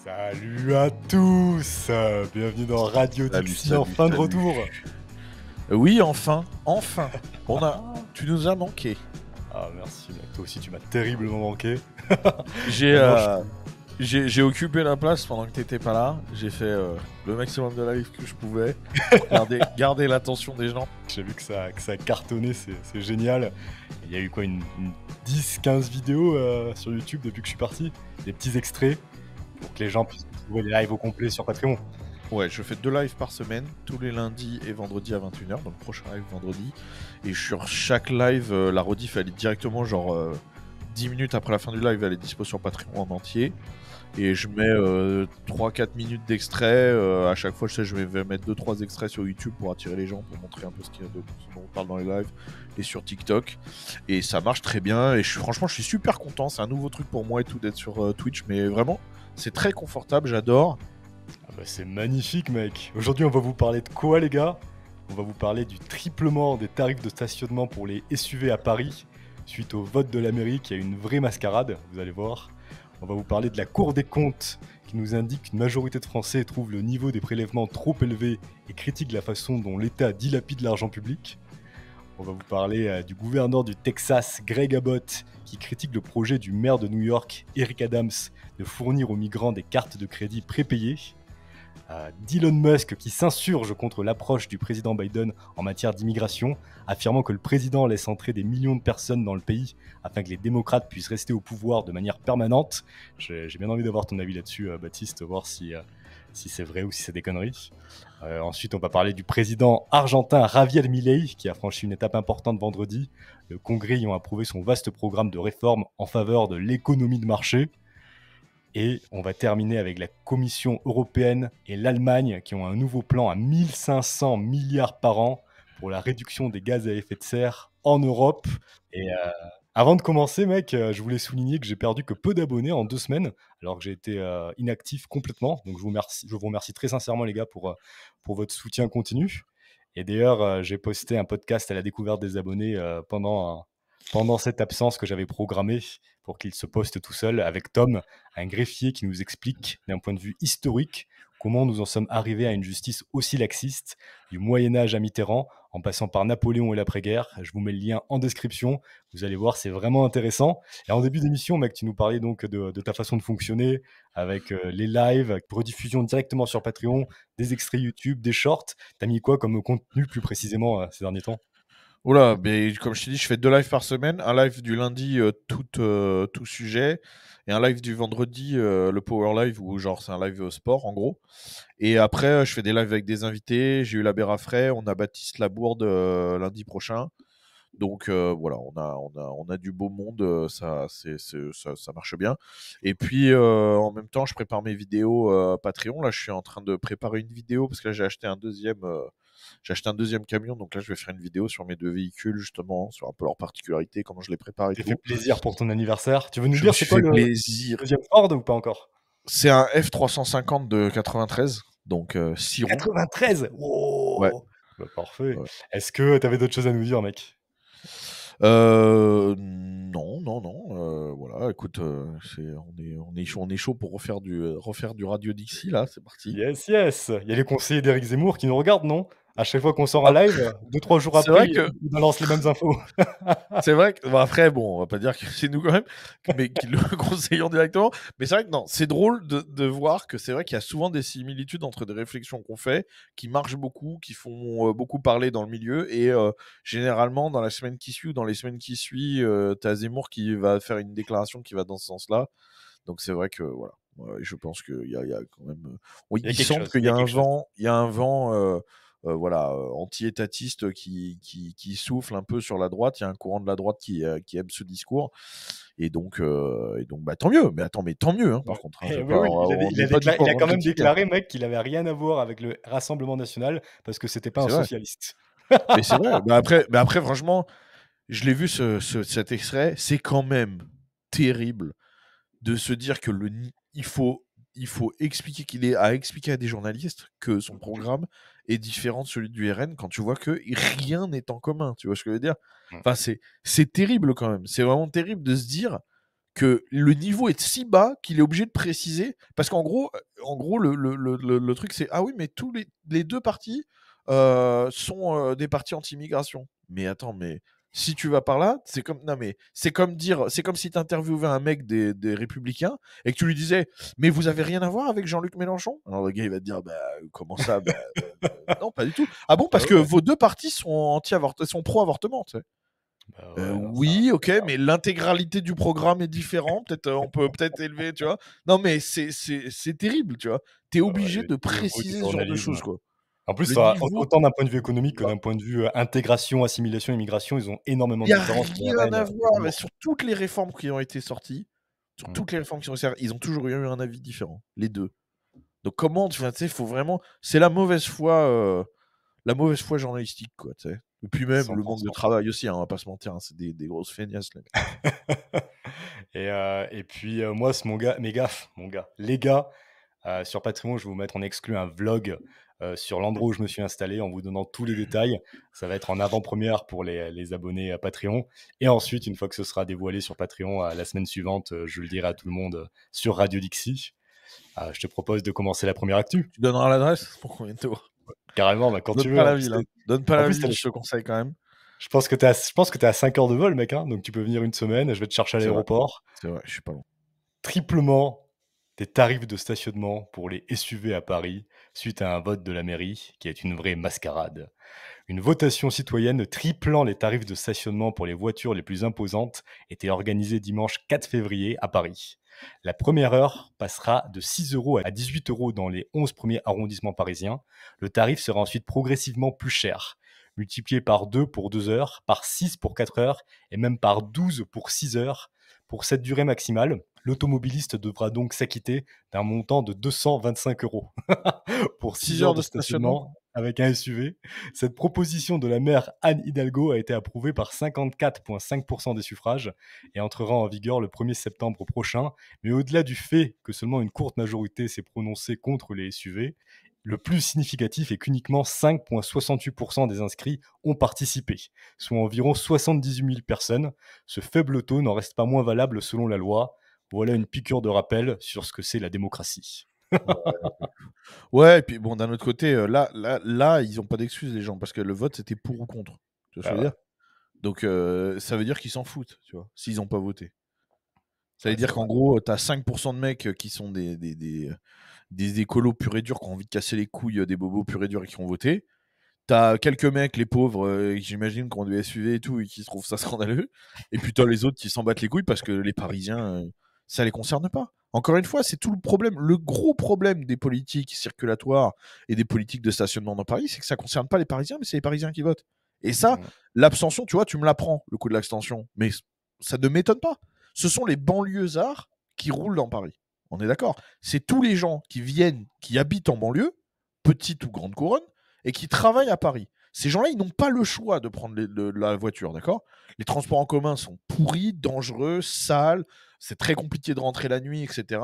Salut à tous, bienvenue dans Radio Dixie, enfin de retour. Oui, enfin. Tu nous as manqué. Ah merci mec, toi aussi tu m'as terriblement manqué. J'ai occupé la place pendant que t'étais pas là. J'ai fait le maximum de live que je pouvais pour garder l'attention des gens. J'ai vu que ça a cartonné, c'est génial. Il y a eu quoi, une 10-15 vidéos sur YouTube depuis que je suis parti, des petits extraits pour que les gens puissent trouver les lives au complet sur Patreon. Ouais, je fais 2 lives par semaine, tous les lundis et vendredis à 21h, donc prochain live vendredi. Et sur chaque live, la rediff elle est directement 10 minutes après la fin du live, elle est dispo sur Patreon en entier. Et je mets 3-4 minutes d'extrait. À chaque fois, je vais mettre 2-3 extraits sur YouTube pour attirer les gens, pour montrer un peu ce dont on parle dans les lives et sur TikTok. Et ça marche très bien. Et franchement, je suis super content. C'est un nouveau truc pour moi et tout d'être sur Twitch. Mais vraiment, c'est très confortable. J'adore. Ah bah c'est magnifique, mec. Aujourd'hui, on va vous parler de quoi, les gars? On va vous parler du triplement des tarifs de stationnement pour les SUV à Paris. Suite au vote de la mairie, qui a une vraie mascarade, vous allez voir. On va vous parler de la Cour des comptes, qui nous indique qu'une majorité de Français trouve le niveau des prélèvements trop élevé et critique la façon dont l'État dilapide l'argent public. On va vous parler du gouverneur du Texas, Greg Abbott, qui critique le projet du maire de New York, Eric Adams, de fournir aux migrants des cartes de crédit prépayées. D'Elon Musk qui s'insurge contre l'approche du président Biden en matière d'immigration, affirmant que le président laisse entrer des millions de personnes dans le pays afin que les démocrates puissent rester au pouvoir de manière permanente. J'ai bien envie d'avoir ton avis là-dessus, Baptiste, voir si c'est vrai ou si c'est des conneries. Ensuite, on va parler du président argentin Javier Milei, qui a franchi une étape importante vendredi, le Congrès ayant approuvé son vaste programme de réforme en faveur de l'économie de marché. Et on va terminer avec la Commission européenne et l'Allemagne qui ont un nouveau plan à 1500 milliards par an pour la réduction des gaz à effet de serre en Europe. Et avant de commencer, mec, je voulais souligner que j'ai perdu que peu d'abonnés en 2 semaines, alors que j'ai été inactif complètement. Donc je vous remercie très sincèrement, les gars, pour votre soutien continu. Et d'ailleurs, j'ai posté un podcast à la découverte des abonnés pendant cette absence que j'avais programmée pour qu'il se poste tout seul avec Tom, un greffier qui nous explique d'un point de vue historique comment nous en sommes arrivés à une justice aussi laxiste, du Moyen-Âge à Mitterrand, en passant par Napoléon et l'après-guerre. Je vous mets le lien en description, vous allez voir, c'est vraiment intéressant. Et en début d'émission, mec, tu nous parlais donc de ta façon de fonctionner avec les lives, rediffusion directement sur Patreon, des extraits YouTube, des shorts. T'as mis quoi comme contenu plus précisément ces derniers temps? Oula, mais comme je t'ai dit, je fais 2 lives par semaine. Un live du lundi, tout sujet. Et un live du vendredi, le Power Live, où c'est un live sport, en gros. Et après, je fais des lives avec des invités. J'ai eu la Bérafray, on a Baptiste Labourde lundi prochain. Donc voilà, on a du beau monde, ça marche bien. Et puis en même temps, je prépare mes vidéos Patreon. Là, je suis en train de préparer une vidéo parce que là, j'ai acheté un deuxième camion. Donc là, je vais faire une vidéo sur mes 2 véhicules, justement, sur un peu leurs particularités, comment je les prépare et T'es tout. fait plaisir pour ton anniversaire. Tu veux nous Je me dire suis c'est quoi fait le plaisir. deuxième Ford ou pas encore? C'est un F350 de 93, donc 6 roues. 93. Ouais. Wow. Bah, parfait. Ouais. Est-ce que t'avais d'autres choses à nous dire, mec? Non, voilà, écoute, on est chaud pour refaire du Radio Dixie, là, c'est parti. Yes, yes. Il y a les conseillers d'Éric Zemmour qui nous regardent, non? À chaque fois qu'on sort un Ah, live, 2-3 jours c'est après, vrai ils que ils balancent les mêmes infos. c'est vrai que bon, après, bon, on va pas dire que c'est nous quand même, mais qui le conseillons directement. Mais c'est vrai que non, c'est drôle de voir que c'est vrai qu'il y a souvent des similitudes entre des réflexions qu'on fait, qui marchent beaucoup, qui font beaucoup parler dans le milieu. Et généralement, dans la semaine qui suit ou dans les semaines qui suivent, t'as Zemmour qui va faire une déclaration qui va dans ce sens-là. Donc c'est vrai que voilà. Ouais, je pense qu'il y a quand même. Oui, Il y a il quelque semble chose, qu'il il y y a a un quelque chose. vent, voilà, anti-étatiste qui souffle un peu sur la droite. Il y a un courant de la droite qui aime ce discours. Et donc, bah, tant mieux. Mais attends, mais tant mieux, hein, par Ouais. contre. Hein, Eh oui, oui, on n'est pas du tout en il a grande quand même critique. Hein. déclaré, mec, qu'il avait rien à voir avec le Rassemblement national parce que c'était pas un C'est vrai. socialiste. Mais c'est vrai. Mais après, franchement, je l'ai vu cet extrait. C'est quand même terrible de se dire que il faut expliquer expliquer à des journalistes que son programme est différent de celui du RN quand tu vois que rien n'est en commun. Tu vois ce que je veux dire? Mmh. Enfin, c'est terrible quand même. C'est vraiment terrible de se dire que le niveau est si bas qu'il est obligé de préciser. Parce qu'en gros, le truc, c'est ah oui, mais tous les deux partis sont des partis anti-immigration. Mais attends, mais si tu vas par là, c'est comme non mais c'est comme si tu interviewais un mec des Républicains et que tu lui disais mais vous avez rien à voir avec Jean-Luc Mélenchon. Alors le gars il va te dire bah comment ça non pas du tout. Ah bon parce que vos deux partis sont sont pro-avortement, tu sais. Bah ouais, non, Oui, ok, mais l'intégralité du programme est différent. Peut-être on peut peut-être élever, tu vois. Non, mais c'est terrible, tu vois. T'es obligé de le niveau du préciser ce genre de journalisme. choses, quoi. En plus, Le niveau, autant d'un point de vue économique que d'un point de vue intégration, assimilation, immigration, ils ont énormément il de n'y a différences. Le rien RN à et voir. Mais Zemmour. sur toutes les réformes qui ont été sorties, Mm. ils ont toujours eu un avis différent, les deux. Donc comment, tu sais, faut vraiment, c'est la mauvaise foi journalistique, quoi, tu sais. Et puis même le manque de 100%. travail aussi, hein, on va pas se mentir, hein, c'est des grosses feignasses, là. Et puis, moi, c'est les gars, sur Patreon, je vais vous mettre en exclu un vlog sur l'endroit où je me suis installé en vous donnant tous les détails. Ça va être en avant-première pour les abonnés à Patreon. Et ensuite, une fois que ce sera dévoilé sur Patreon, la semaine suivante, je le dirai à tout le monde sur Radio Dixie. Je te propose de commencer la première actu. Tu donneras l'adresse pour combien de tours? Carrément, bah, quand tu Donne veux. pas En la plus, ville, hein. Donne pas en la plus, ville, je te conseille quand même. je pense que t'es à 5 heures de vol, mec. Hein, donc tu peux venir une semaine. Je vais te chercher à C'est vrai, l'aéroport. je suis pas loin. Triplement des tarifs de stationnement pour les SUV à Paris suite à un vote de la mairie qui est une vraie mascarade. Une votation citoyenne triplant les tarifs de stationnement pour les voitures les plus imposantes était organisée dimanche 4 février à Paris. La première heure passera de 6 € à 18 € dans les 11 premiers arrondissements parisiens. Le tarif sera ensuite progressivement plus cher, multiplié par 2 pour 2 heures, par 6 pour 4 heures et même par 12 pour 6 heures. Pour cette durée maximale, l'automobiliste devra donc s'acquitter d'un montant de 225 € pour 6 6 heures heures de de stationnement? stationnement avec un SUV. Cette proposition de la maire Anne Hidalgo a été approuvée par 54,5% des suffrages et entrera en vigueur le 1er septembre prochain. Mais au-delà du fait que seulement une courte majorité s'est prononcée contre les SUV, le plus significatif est qu'uniquement 5,68% des inscrits ont participé, soit environ 78 000 personnes. Ce faible taux n'en reste pas moins valable selon la loi. Voilà une piqûre de rappel sur ce que c'est la démocratie. Ouais, et puis bon, d'un autre côté, là, ils ont pas d'excuses, les gens, parce que le vote, c'était pour ou contre. Tu vois ce que Ah je veux ouais, dire? Donc, ça veut dire qu'ils s'en foutent, tu vois, s'ils ont pas voté. Ça veut ouais, c'est dire vrai. qu'en gros, t'as 5% de mecs qui sont des écolos purs et durs qui ont envie de casser les couilles des bobos purs et durs et qui ont voté. T'as quelques mecs, les pauvres, j'imagine, qui ont du SUV et tout, et qui trouvent ça scandaleux. Et puis t'as les autres qui s'en battent les couilles parce que les Parisiens, ça les concerne pas. Encore une fois, c'est tout le problème. Le gros problème des politiques circulatoires et des politiques de stationnement dans Paris, c'est que ça concerne pas les Parisiens, mais c'est les Parisiens qui votent. Et ça, Mm. l'abstention, tu vois, tu me l'apprends, le coup de l'abstention. Mais ça ne m'étonne pas. Ce sont les banlieusards qui roulent dans Paris. On est d'accord. C'est tous les gens qui viennent, qui habitent en banlieue, petite ou grande couronne, et qui travaillent à Paris. Ces gens-là, ils n'ont pas le choix de prendre la voiture, d'accord? Les transports en commun sont pourris, dangereux, sales, c'est très compliqué de rentrer la nuit, etc.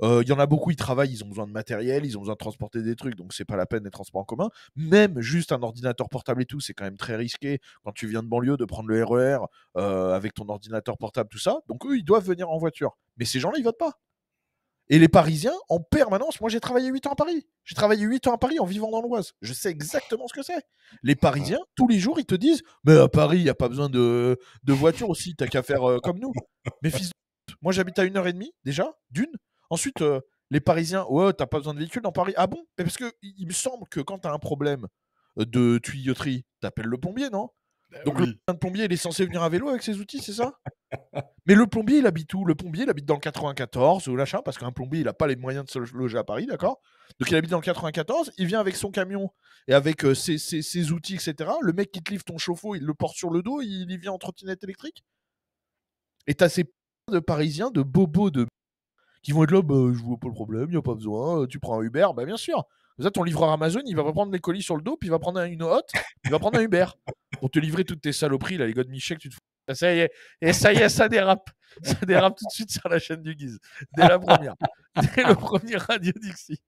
Il y en a beaucoup, ils travaillent, ils ont besoin de matériel, ils ont besoin de transporter des trucs, donc c'est pas la peine des transports en commun. Même juste un ordinateur portable et tout, c'est quand même très risqué quand tu viens de banlieue de prendre le RER avec ton ordinateur portable, tout ça. Donc eux, ils doivent venir en voiture. Mais ces gens-là, ils votent pas. Et les Parisiens, en permanence, moi j'ai travaillé 8 ans à Paris. J'ai travaillé 8 ans à Paris en vivant dans l'Oise. Je sais exactement ce que c'est. Les Parisiens, tous les jours, ils te disent mais à Paris, il n'y a pas besoin de voiture aussi, t'as qu'à faire comme nous. Mais fils de pute, moi j'habite à 1h30 déjà, d'une. Ensuite, les Parisiens, ouais, t'as pas besoin de véhicule dans Paris. Ah bon? Mais parce que il me semble que quand t'as un problème de tuyauterie, t'appelles le plombier, non? Donc le Oui. plombier, il est censé venir à vélo avec ses outils, c'est ça? Mais le plombier, il habite où? Le plombier, il habite dans le 94 ou l'achat, parce qu'un plombier, il n'a pas les moyens de se loger à Paris, d'accord? Donc il habite dans le 94, il vient avec son camion et avec ses outils, etc. Le mec qui te livre ton chauffe-eau, il le porte sur le dos, il y vient en trottinette électrique. Et t'as ces de Parisiens, de bobos, qui vont être là, bah, je vois pas le problème, il n'y a pas besoin, tu prends un Uber, bah bien sûr. Ça, ton livreur Amazon, il va pas prendre les colis sur le dos, puis il va prendre une hotte, il va prendre un Uber pour te livrer toutes tes saloperies, là, les gars de Michel, que tu te fous. Ça y est, et ça y est, ça dérape. Ça dérape tout de suite sur la chaîne du Guise. Dès la première. Dès le premier Radio Dixie.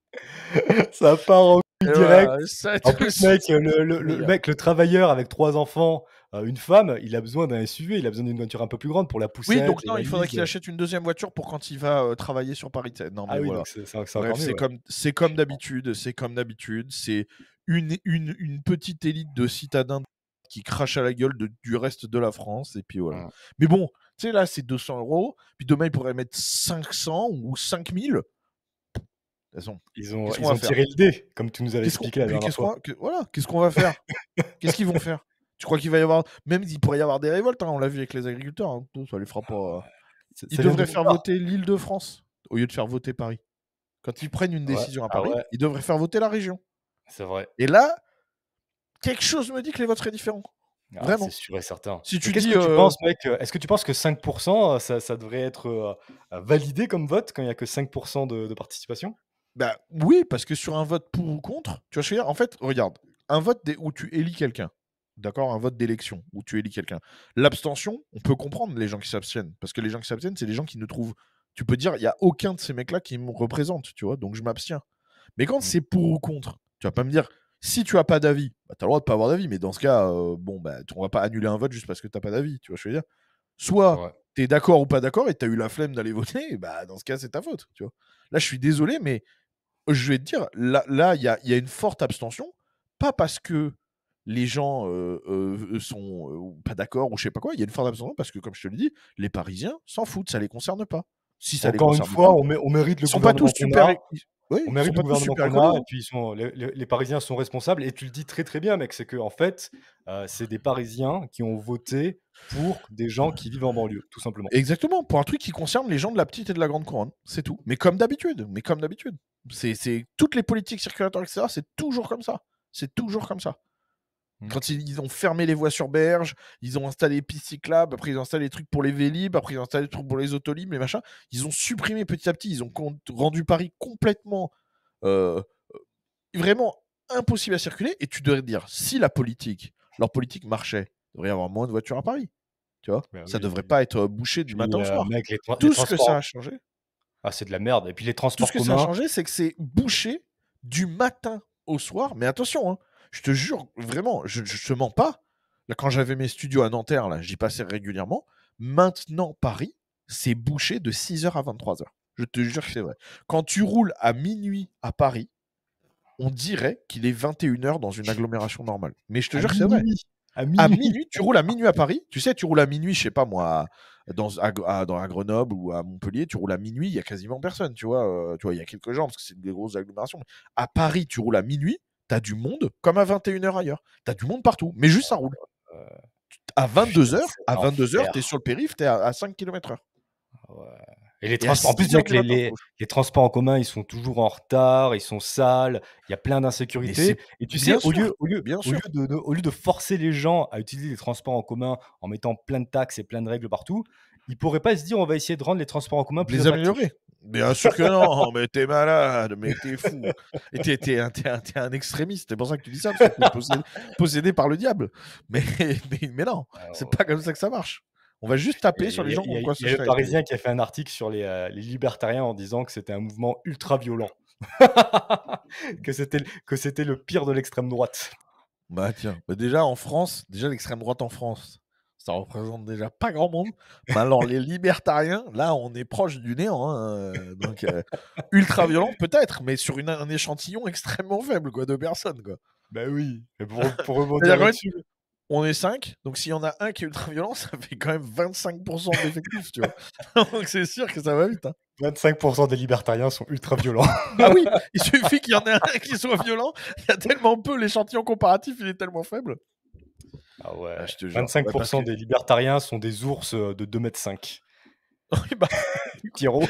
Ça part en couille Et direct. voilà, ça En tout de plus, suite, mec, le mec, le travailleur avec 3 enfants, une femme, il a besoin d'un SUV, il a besoin d'une voiture un peu plus grande pour la Oui, poussette, donc les non, il faudrait qu'il valises. achète une deuxième voiture pour quand il va travailler sur Paris. Non, Ah mais oui, voilà. donc c'est Bref, encore mieux, ouais. c'est comme d'habitude. C'est comme d'habitude. C'est une petite élite de citadins qui crachent à la gueule du reste de la France. Et puis voilà. Mmh. Mais bon, tu sais, là, c'est 200 €. Puis demain, ils pourraient mettre 500 ou 5000. De toute façon, Ils qu'est-ce qu'on ils va ont faire? tiré le dé, comme tu nous avais Qu'est-ce qu'on expliqué la puis dernière qu'est-ce qu'on fois. va voilà, qu'est-ce qu'on va faire? Qu'est-ce qu'ils vont faire? Tu crois qu'il va y avoir même il pourrait y avoir des révoltes, hein, on l'a vu avec les agriculteurs, hein, ça les fera pas. Ils Ça vient de devraient nulle faire part. voter l'Île-de-France au lieu de faire voter Paris. Quand ils prennent une Ouais, décision à ah Paris, ouais, ils devraient faire voter la région. c'est vrai. Et là, quelque chose me dit que les votes seraient différents. Ah, c'est Vraiment. sûr et certain. Si Mais tu qu'est-ce dis, que tu penses, mec? Est-ce que tu penses que 5 ça devrait être, validé comme vote quand il y a que 5 de participation? bah, oui, parce que sur un vote pour ou contre, tu vois ce que je veux dire? En fait, regarde, un vote où tu élis quelqu'un, d'accord? Un vote d'élection où tu élis quelqu'un. L'abstention, on peut comprendre les gens qui s'abstiennent, parce que les gens qui s'abstiennent, c'est les gens qui ne trouvent tu peux dire: «Il y a aucun de ces mecs-là qui me représente», tu vois? Donc je m'abstiens. Mais quand Mmh, c'est pour ou contre, tu vas pas me dire: «Si tu as pas d'avis», bah, tu as le droit de pas avoir d'avis, mais dans ce cas, bon, bah, on va pas annuler un vote juste parce que tu as pas d'avis, tu vois ce que je veux dire? c'est Soit vrai. tu es d'accord ou pas d'accord et tu as eu la flemme d'aller voter, bah, dans ce cas, c'est ta faute, tu vois? Là, je suis désolé, mais je vais te dire, là, il y a une forte abstention, pas parce que les gens, sont, pas d'accord ou je sais pas quoi. Il y a une forte abstention parce que, comme je te l'ai dit, les Parisiens s'en foutent, ça les concerne pas. Si ça les Encore une concerne pas, fois, on mérite le ils sont pas tous gouvernement qu'on super a. é oui, On ils sont mérite le pas tous gouvernement super qu'on a écolos, et hein. puis ils sont les Parisiens sont responsables et tu le dis très, très bien mec, c'est qu'en fait, c'est des Parisiens qui ont voté pour des gens qui vivent en banlieue, tout simplement. Exactement, pour un truc qui concerne les gens de la petite et de la grande couronne, c'est tout. Mais comme d'habitude, C'est toutes les politiques circulatoires et cetera, c'est toujours comme ça. C'est toujours comme ça. Mmh. Quand ils ont fermé les voies sur berge, ils ont installé les pistes cyclables, après ils ont installé les trucs pour les vélib, après ils ont installé les trucs pour les autolibres, les machins. Ils ont supprimé petit à petit, ils ont rendu Paris complètement, heu, vraiment impossible à circuler. Et tu devrais te dire, si leur politique marchait, il devrait y avoir moins de voitures à Paris, tu vois? Bah Ça devrait oui, pas être bouché du puis, matin au soir. mec, les Tout ce que ça a transports changé c'est de la merde et puis les Tout ce transports que ça a communs. changé, c'est que c'est bouché du matin au soir. Mais attention, hein, je te jure, vraiment, je te mens pas. Là, quand j'avais mes studios à Nanterre, là, j'y passais régulièrement. Maintenant, Paris, c'est bouché de 6 h à 23 h. Je te jure que c'est vrai. Quand tu roules à minuit à Paris, on dirait qu'il est 21 h dans une agglomération normale. Mais je te À jure que c'est vrai. minuit! À À minuit! minuit, tu roules à minuit à Paris. Tu sais, tu roules à minuit, je sais pas moi, à Grenoble ou à Montpellier, tu roules à minuit, il y a quasiment personne, tu vois, il y a quelques gens parce que c'est des grosses agglomérations. Mais à Paris, tu roules à minuit, tu as du monde comme à 21 h ailleurs. Tu as du monde partout, mais juste ça roule. Heu, À Putain, 22 h, c'est à 22 h, tu es l'enfer. sur le périph', tu es à 5 km/h. Ouais et les Et à transports en plus, 6 h mec, du matin, c'est rouge. les transports en commun, ils sont toujours en retard, ils sont sales, il y a plein Mais d'insécurité c'est et tu sais, bien sûr, bien au lieu sûr. de forcer les gens à utiliser les transports en commun en mettant plein de taxes et plein de règles partout, ils pourraient pas se dire: «On va essayer de rendre les transports en commun De plus les attractifs». améliorer. Bien sûr que non, mais t'es malade, mais t'es fou. Et t'es un extrémiste, c'est pour ça que tu dis ça, parce que tu possédé par le diable. Mais mais non, c'est pas comme ça que ça marche. On va juste taper sur les gens qui ont de quoi Il se y a le chier à la figure. Parisien qui a fait un article sur les libertariens en disant que c'était un mouvement ultra violent. Que c'était le pire de l'extrême droite. Bah tiens, bah déjà en France, déjà l'extrême droite en France, ça représente déjà pas grand monde. Mais alors les libertariens, là on est proche du néant, hein, donc ultra violent peut-être, mais sur un échantillon extrêmement faible quoi, de personnes quoi. Bah oui, et pour rebondir C'est-à-dire qu'en fait, là-dessus. on est 5, donc s'il y en a un qui est ultra violent, ça fait quand même 25 de l'effectif, tu vois? Donc c'est sûr que ça va vite, hein. 25 des libertariens sont ultra violents. Bah oui, il suffit qu'il y en ait un qui soit violent, il y a tellement peu, l'échantillon comparatif, il est tellement faible. Ah ouais, Ah, je te jure. vingt-cinq Ouais, pour parce que cent des libertariens sont des ours, de 2,5 m. oui, bah, Pierrot.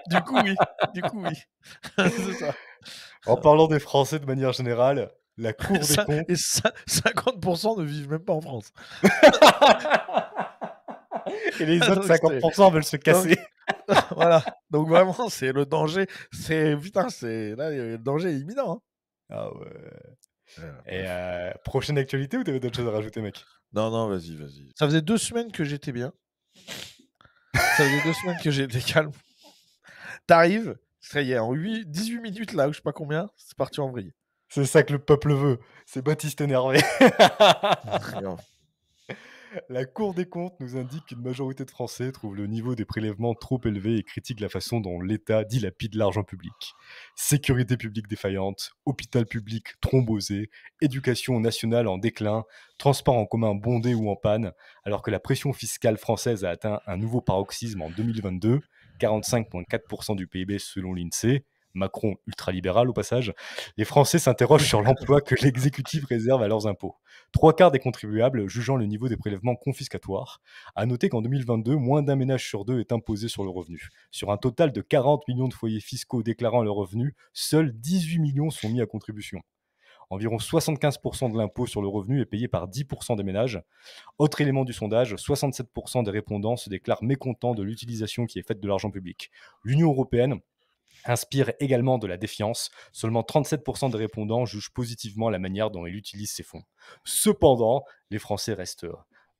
du coup, oui. C'est ça. En parlant des Français de manière générale, la Cour des comptes. Et 50 ne vivent même pas en France. Et les autres Donc c'est 50 veulent se donc casser. voilà. Donc vraiment, c'est le danger, c'est putain, c'est là, le danger est imminent, hein. Ah ouais. Et Bref. prochaine actualité ou tu avais d'autres choses à rajouter, mec? Non, non, vas-y, vas-y. Ça faisait 2 semaines que j'étais bien. Ça faisait 2 semaines que j'étais calme. T'arrives, ça y est, en 18 minutes là, ou je sais pas combien, c'est parti en vrille. C'est ça que le peuple veut, c'est Baptiste énervé. Non. La Cour des comptes nous indique qu'une majorité de Français trouve le niveau des prélèvements trop élevé et critique la façon dont l'État dilapide l'argent public. Sécurité publique défaillante, hôpital public thrombosé, éducation nationale en déclin, transport en commun bondé ou en panne, alors que la pression fiscale française a atteint un nouveau paroxysme en 2022, 45,4% du PIB selon l'INSEE. Macron ultralibéral au passage, les Français s'interrogent sur l'emploi que l'exécutif réserve à leurs impôts. Trois quarts des contribuables jugeant le niveau des prélèvements confiscatoires. À noter qu'en 2022, moins d'un ménage sur deux est imposé sur le revenu. Sur un total de 40 millions de foyers fiscaux déclarant leurs revenus, seuls 18 millions sont mis à contribution. Environ 75% de l'impôt sur le revenu est payé par 10% des ménages. Autre élément du sondage, 67% des répondants se déclarent mécontents de l'utilisation qui est faite de l'argent public. L'Union européenne inspire également de la défiance. Seulement 37% des répondants jugent positivement la manière dont elle utilise ses fonds. Cependant, les Français restent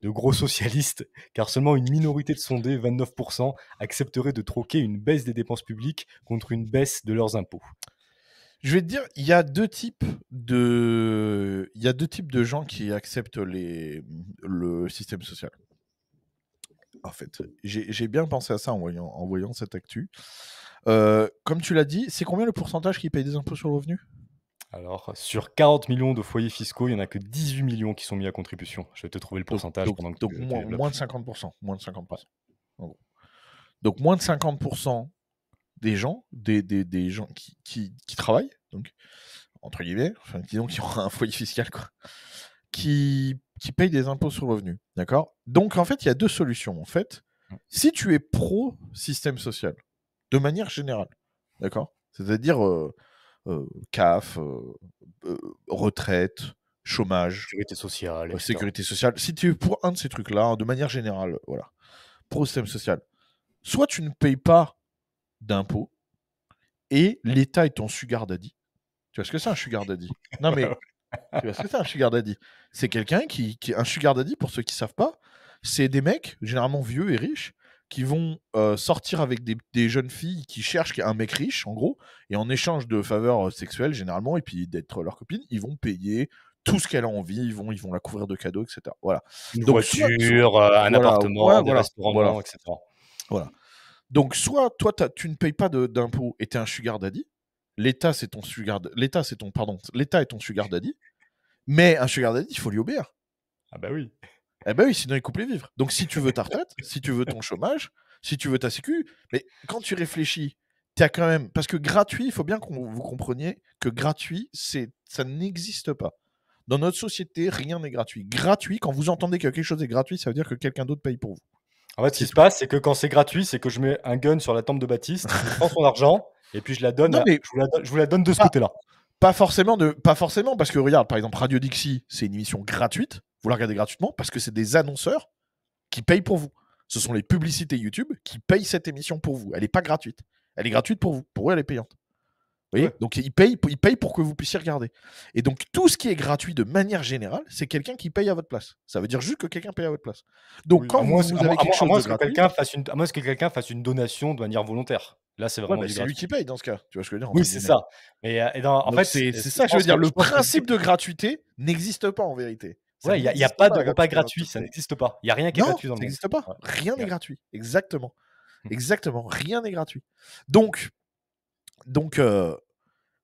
de gros socialistes, car seulement une minorité de sondés, 29%, accepterait de troquer une baisse des dépenses publiques contre une baisse de leurs impôts. Je vais te dire, il y a deux types de gens qui acceptent le système social. En fait, j'ai bien pensé à ça en voyant cette actu. Comme tu l'as dit, c'est combien le pourcentage qui paye des impôts sur le revenu? Alors, sur 40 millions de foyers fiscaux, il n'y en a que 18 millions qui sont mis à contribution. Je vais te trouver le pourcentage pendant que tu développes. Moins de 50%. Moins de 50%. En gros. Donc, moins de 50% des gens, des gens qui travaillent, donc, entre guillemets, enfin, disons qui ont un foyer fiscal, quoi, qui payent des impôts sur le revenu. D'accord? Donc, en fait, il y a deux solutions. En fait, si tu es pro-système social, de manière générale, d'accord? C'est-à-dire CAF, retraite, chômage, Sécurité sociale, etc. sécurité sociale. Si tu es pour un de ces trucs-là, de manière générale, voilà, pro-système social, soit tu ne payes pas d'impôts et l'État est ton sugar daddy. Tu vois ce que c'est un sugar daddy? Non mais, tu vois ce que c'est un sugar daddy? C'est quelqu'un un sugar daddy, pour ceux qui ne savent pas, c'est des mecs, généralement vieux et riches, qui vont sortir avec des jeunes filles qui cherchent un mec riche, en gros, et en échange de faveurs sexuelles, généralement, et puis d'être leur copine, ils vont payer tout ce qu'elle a envie, ils vont la couvrir de cadeaux, etc. Voilà. Une Donc, voiture, un appartement, des restaurants, etc. Voilà. Donc, soit toi, tu ne payes pas d'impôts et tu es un sugar daddy, l'État est ton sugar daddy, mais un sugar daddy, il faut lui obéir. Ah bah oui. Eh ben oui, sinon il coupe les vivres. Donc si tu veux ta retraite, si tu veux ton chômage, si tu veux ta sécu, mais quand tu réfléchis, t'as quand même... Parce que gratuit, il faut bien que vous compreniez que gratuit, ça n'existe pas. Dans notre société, rien n'est gratuit. Gratuit, quand vous entendez que quelque chose est gratuit, ça veut dire que quelqu'un d'autre paye pour vous. En fait, ce qui se passe, c'est que quand c'est gratuit, c'est que je mets un gun sur la tempe de Baptiste, je prends son argent, et puis je la donne, Non, mais je vous la donne de ce côté-là. pas forcément, parce que regarde, par exemple, Radio Dixie, c'est une émission gratuite, vous la regardez gratuitement, parce que c'est des annonceurs qui payent pour vous. Ce sont les publicités YouTube qui payent cette émission pour vous. Elle n'est pas gratuite. Elle est gratuite pour vous. Pour eux, elle est payante. Vous voyez? Donc, ils payent pour que vous puissiez regarder. Et donc, tout ce qui est gratuit de manière générale, c'est quelqu'un qui paye à votre place. Ça veut dire juste que quelqu'un paye à votre place. Donc, Oui, quand vous avez quelque chose de gratuit... à moins que quelqu'un fasse une donation de manière volontaire. Là, c'est vraiment c'est lui qui paye dans ce cas. Tu vois ce que je veux dire? Oui, c'est ça. Mais en fait, c'est ça, je veux dire. Le principe de gratuité n'existe pas en vérité. Ouais, il n'y a pas de repas gratuit, ça n'existe pas. Il n'y a rien qui est gratuit dans le monde. Ça n'existe pas. Rien n'est gratuit. Exactement. Exactement. Rien n'est gratuit. Donc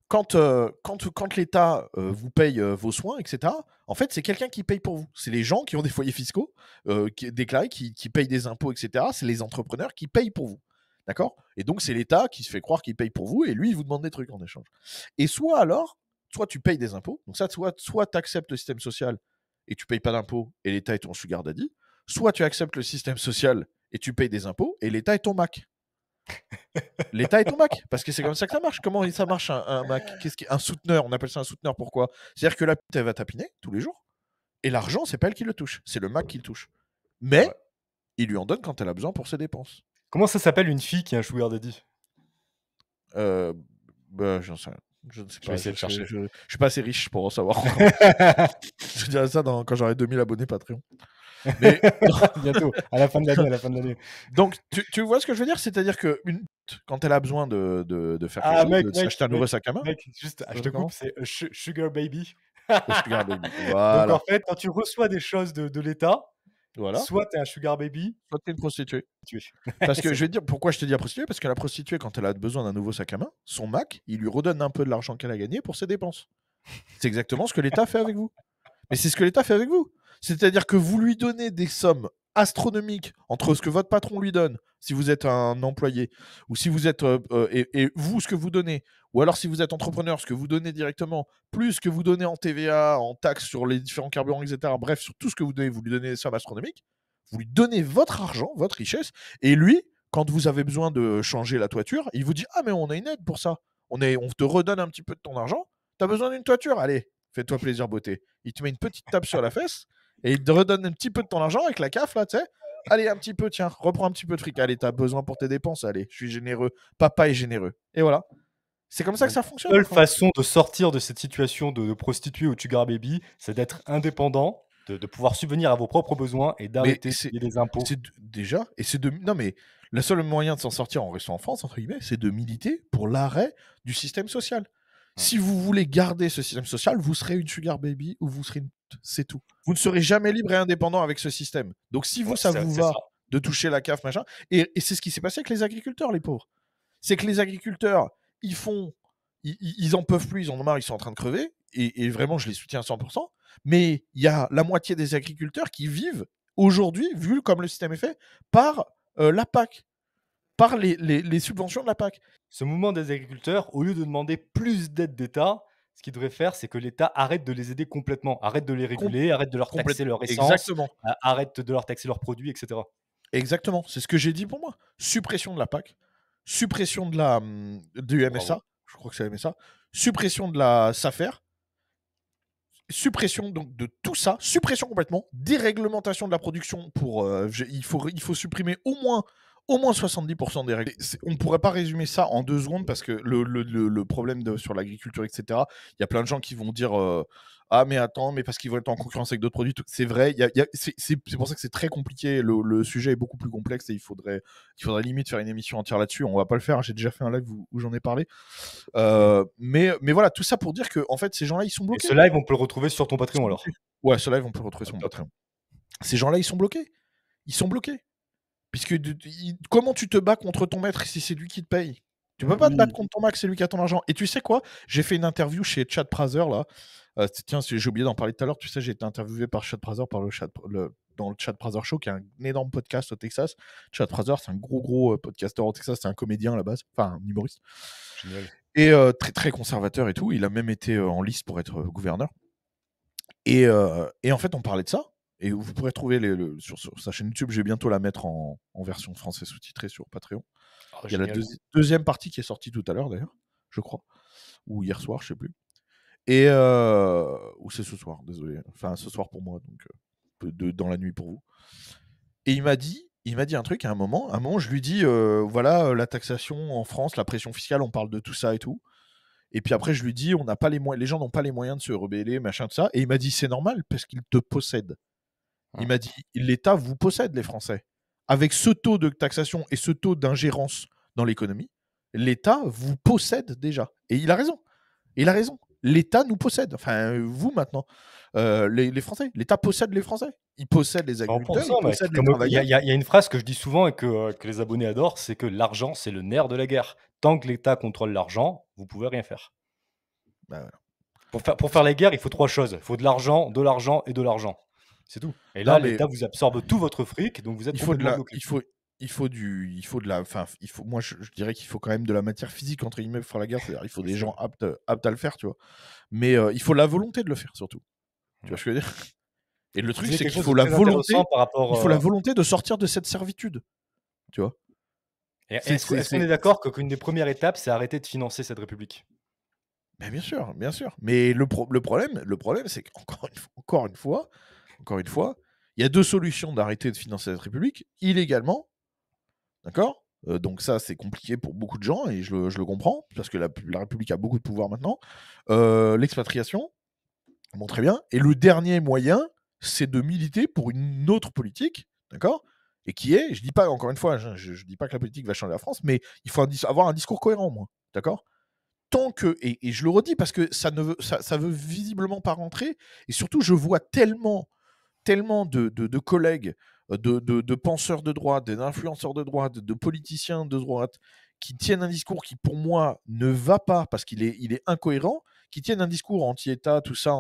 quand l'État vous paye vos soins, etc., en fait, c'est quelqu'un qui paye pour vous. C'est les gens qui ont des foyers fiscaux déclarés, qui payent des impôts, etc. C'est les entrepreneurs qui payent pour vous. D'accord? Et donc, c'est l'État qui se fait croire qu'il paye pour vous, et lui, il vous demande des trucs en échange. Et soit tu payes des impôts, donc ça, soit tu acceptes le système social et tu payes pas d'impôts, et l'État est ton sugar daddy, soit tu acceptes le système social et tu payes des impôts, et l'État est ton Mac. L'État est ton Mac, parce que c'est comme ça que ça marche. Comment ça marche un Mac? Un souteneur, on appelle ça un souteneur, pourquoi? C'est-à-dire que la pute, elle va tapiner tous les jours, et l'argent, c'est pas elle qui le touche, c'est le Mac qui le touche. Mais il lui en donne quand elle a besoin pour ses dépenses. Comment ça s'appelle une fille qui a un sugar daddy? J'en sais rien. Je ne sais pas. Je vais essayer de chercher. Je suis pas assez riche pour en savoir. Je dirais ça quand j'aurai 2000 abonnés Patreon. Mais bientôt, à la fin de l'année. Donc, tu vois ce que je veux dire? C'est-à-dire que quand elle a besoin de faire quelque chose, de s'acheter un nouveau sac à main. Mec, juste, je te coupe, c'est Sugar Baby. Sugar Baby. Voilà. Donc en fait, quand tu reçois des choses de l'État, Voilà. soit t'es un sugar baby, Soit t'es une prostituée. tu es. Parce que C'est je vais te dire pourquoi je te dis la prostituée, parce que la prostituée, quand elle a besoin d'un nouveau sac à main, son Mac, il lui redonne un peu de l'argent qu'elle a gagné pour ses dépenses. C'est exactement ce que l'État fait avec vous. Mais c'est ce que l'État fait avec vous. C'est-à-dire que vous lui donnez des sommes astronomiques entre ce que votre patron lui donne, si vous êtes un employé, ou si vous êtes et vous ce que vous donnez, ou alors si vous êtes entrepreneur, ce que vous donnez directement, plus ce que vous donnez en TVA, en taxes sur les différents carburants, etc. Bref, sur tout ce que vous donnez, vous lui donnez des sommes astronomiques. Vous lui donnez votre argent, votre richesse, et lui, quand vous avez besoin de changer la toiture, il vous dit ah mais on a une aide pour ça. On te redonne un petit peu de ton argent. T'as besoin d'une toiture, allez, fais-toi plaisir, beauté. Il te met une petite tape sur la fesse et il te redonne un petit peu de ton argent avec la CAF, là, tu sais. Allez, un petit peu, tiens, reprends un petit peu de fric. Allez, t'as besoin pour tes dépenses, allez, je suis généreux. Papa est généreux. Et voilà. C'est comme ça que Donc, ça la fonctionne. seule Enfin. façon de sortir de cette situation de prostituée ou de sugar baby, c'est d'être indépendant, de pouvoir subvenir à vos propres besoins et Mais d'arrêter de payer des impôts. déjà, et c'est de. Non, mais le seul moyen de s'en sortir en restant en France, entre guillemets, c'est de militer pour l'arrêt du système social. Si vous voulez garder ce système social, vous serez une sugar baby ou vous serez une pute. C'est tout. Vous ne serez jamais libre et indépendant avec ce système. Donc si vous, Ouais, ça vous c'est va ça. de toucher la CAF, machin, et c'est ce qui s'est passé avec les agriculteurs, les pauvres. C'est que les agriculteurs, ils en peuvent plus, ils en ont marre, ils sont en train de crever, et vraiment, je les soutiens à 100%, mais il y a la moitié des agriculteurs qui vivent aujourd'hui, vu comme le système est fait, par la PAC, par les subventions de la PAC. Ce mouvement des agriculteurs, au lieu de demander plus d'aide d'État, ce qu'il devrait faire, c'est que l'État arrête de les aider complètement, arrête de les Com- réguler, arrête de leur complète- taxer leur essence, Exactement. arrête de leur taxer leurs produits, etc. Exactement, c'est ce que j'ai dit pour moi. Suppression de la PAC, suppression de la du Bravo. MSA, je crois que c'est MSA, suppression de la SAFER, suppression donc de tout ça, suppression complètement, déréglementation de la production pour il faut supprimer au moins 70% des règles. On ne pourrait pas résumer ça en 2 secondes parce que le problème sur l'agriculture, etc., il y a plein de gens qui vont dire ah mais attends, mais parce qu'ils vont être en concurrence avec d'autres produits. C'est vrai, c'est pour ça que c'est très compliqué. Le sujet est beaucoup plus complexe et il faudrait limite faire une émission entière là-dessus. On va pas le faire. J'ai déjà fait un live où j'en ai parlé. Mais voilà, tout ça pour dire que en fait, ces gens-là, ils sont Et bloqués. ce live, on peut le retrouver sur ton Ils sont Patreon alors. bloqués. Ouais, ce live, on peut le retrouver sur mon Top. Patreon. Ces gens-là, ils sont bloqués. Ils sont bloqués. Puisque comment tu te bats contre ton maître si c'est lui qui te paye? Tu peux pas te battre Oui. contre ton maître, c'est lui qui a ton argent. Et tu sais quoi? J'ai fait une interview chez Chad Prather là. Tiens, j'ai oublié d'en parler tout à l'heure. Tu sais, j'ai été interviewé par Chad Prather dans le Chad Prather Show, qui est un énorme podcast au Texas. Chad Prather, c'est un gros podcasteur au Texas. C'est un comédien à la base, enfin un humoriste. Génial. Et très très conservateur et tout. Il a même été en liste pour être gouverneur. Et en fait, on parlait de ça. Et vous pourrez trouver sur sa chaîne YouTube. Je vais bientôt la mettre en version française sous-titrée sur Patreon. Oh, Il y a la génial. deuxième partie qui est sortie tout à l'heure d'ailleurs, je crois. Ou hier soir, je sais plus. Et ou c'est ce soir, désolé. Enfin, ce soir pour moi, donc dans la nuit pour vous. Et il m'a dit un truc à un moment. Je lui dis voilà, la taxation en France, la pression fiscale, on parle de tout ça et tout. Et puis après, je lui dis, on n'a pas les gens n'ont pas les moyens de se rebeller, machin, tout ça. Et il m'a dit, c'est normal parce qu'ils te possèdent. Il m'a dit, l'État vous possède, les Français. Avec ce taux de taxation et ce taux d'ingérence dans l'économie, l'État vous possède déjà. Et il a raison. Il a raison. L'État nous possède. Enfin, vous maintenant, les Français. L'État possède les Français. Il possède les agriculteurs, 100%, il mec. possède les Comme il y a, travailleurs. il y a- il y a une phrase que je dis souvent et que les abonnés adorent, c'est que l'argent, c'est le nerf de la guerre. Tant que l'État contrôle l'argent, vous pouvez rien faire. Bah, voilà. Pour faire la guerre, il faut 3 choses. Il faut de l'argent et de l'argent. C'est tout. Et Non, là, mais l'État vous absorbe tout votre fric, donc vous êtes il faut de complètement la, bloqué. moi je dirais qu'il faut quand même de la matière physique entre guillemets pour faire la guerre, c'est-à-dire il faut des gens aptes à le faire, tu vois. Mais il faut la volonté de le faire surtout. Tu vois ce que je veux dire? Et le Tu truc disais c'est quelque qu'il chose faut de la très intéressant volonté, par rapport. de sortir de cette servitude, tu vois. Est-ce qu'on est d'accord qu'une des premières étapes, c'est arrêter de financer cette république? Ben, bien sûr, bien sûr. Mais le problème c'est qu'encore une fois, il y a 2 solutions d'arrêter de financer cette république illégalement. D'accord? Donc ça, c'est compliqué pour beaucoup de gens et je le comprends, parce que la République a beaucoup de pouvoir maintenant. L'expatriation, bon, très bien. Et le dernier moyen, c'est de militer pour une autre politique, d'accord? Et qui est, je dis pas, encore une fois, je dis pas que la politique va changer la France, mais il faut avoir un discours cohérent, moi, d'accord? Tant que, et je le redis parce que ça veut visiblement pas rentrer, et surtout, je vois tellement tellement de collègues, de penseurs de droite, d'influenceurs de droite, de politiciens de droite, qui tiennent un discours qui, pour moi, ne va pas parce il est incohérent, qui tiennent un discours anti-État, tout ça,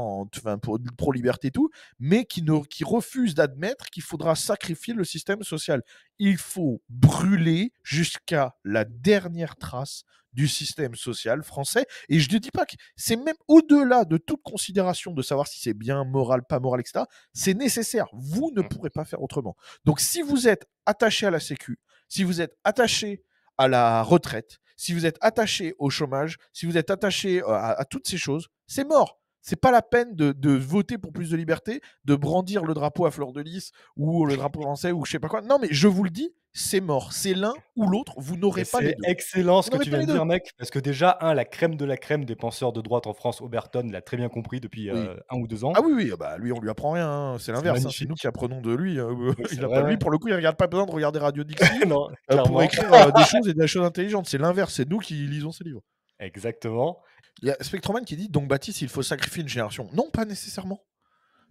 pro-liberté, tout, mais qui refusent d'admettre qu'il faudra sacrifier le système social. Il faut brûler jusqu'à la dernière trace du système social français. Et je ne dis pas que c'est même au-delà de toute considération de savoir si c'est bien, moral, pas moral, etc. C'est nécessaire. Vous ne pourrez pas faire autrement. Donc, si vous êtes attaché à la Sécu, si vous êtes attaché à la retraite, si vous êtes attaché au chômage, si vous êtes attaché à toutes ces choses, c'est mort. C'est pas la peine de voter pour plus de liberté, de brandir le drapeau à fleur de lys ou le drapeau français ou je sais pas quoi. Non, mais je vous le dis, c'est mort. C'est l'un ou l'autre. Vous Et n'aurez pas les c'est deux. excellent ce Vous que n'aurez tu pas viens les de deux. dire, mec, parce que déjà, la crème de la crème des penseurs de droite en France, Oberton, l'a très bien compris depuis Oui. 1 ou 2 ans. Ah oui, oui, bah lui, on lui apprend rien, hein. C'est C'est l'inverse, hein. C'est nous qui magnifique. apprenons de lui. Donc c'est Il a pas, ouais, lui, ouais. pour le coup, il regarde pas besoin de regarder Radio Dixie Non, pour clairement. écrire des choses et des choses intelligentes. C'est l'inverse. C'est nous qui lisons ses livres. Exactement. Il y a Spectroman qui dit donc Baptiste, il faut sacrifier une génération. Non, pas nécessairement.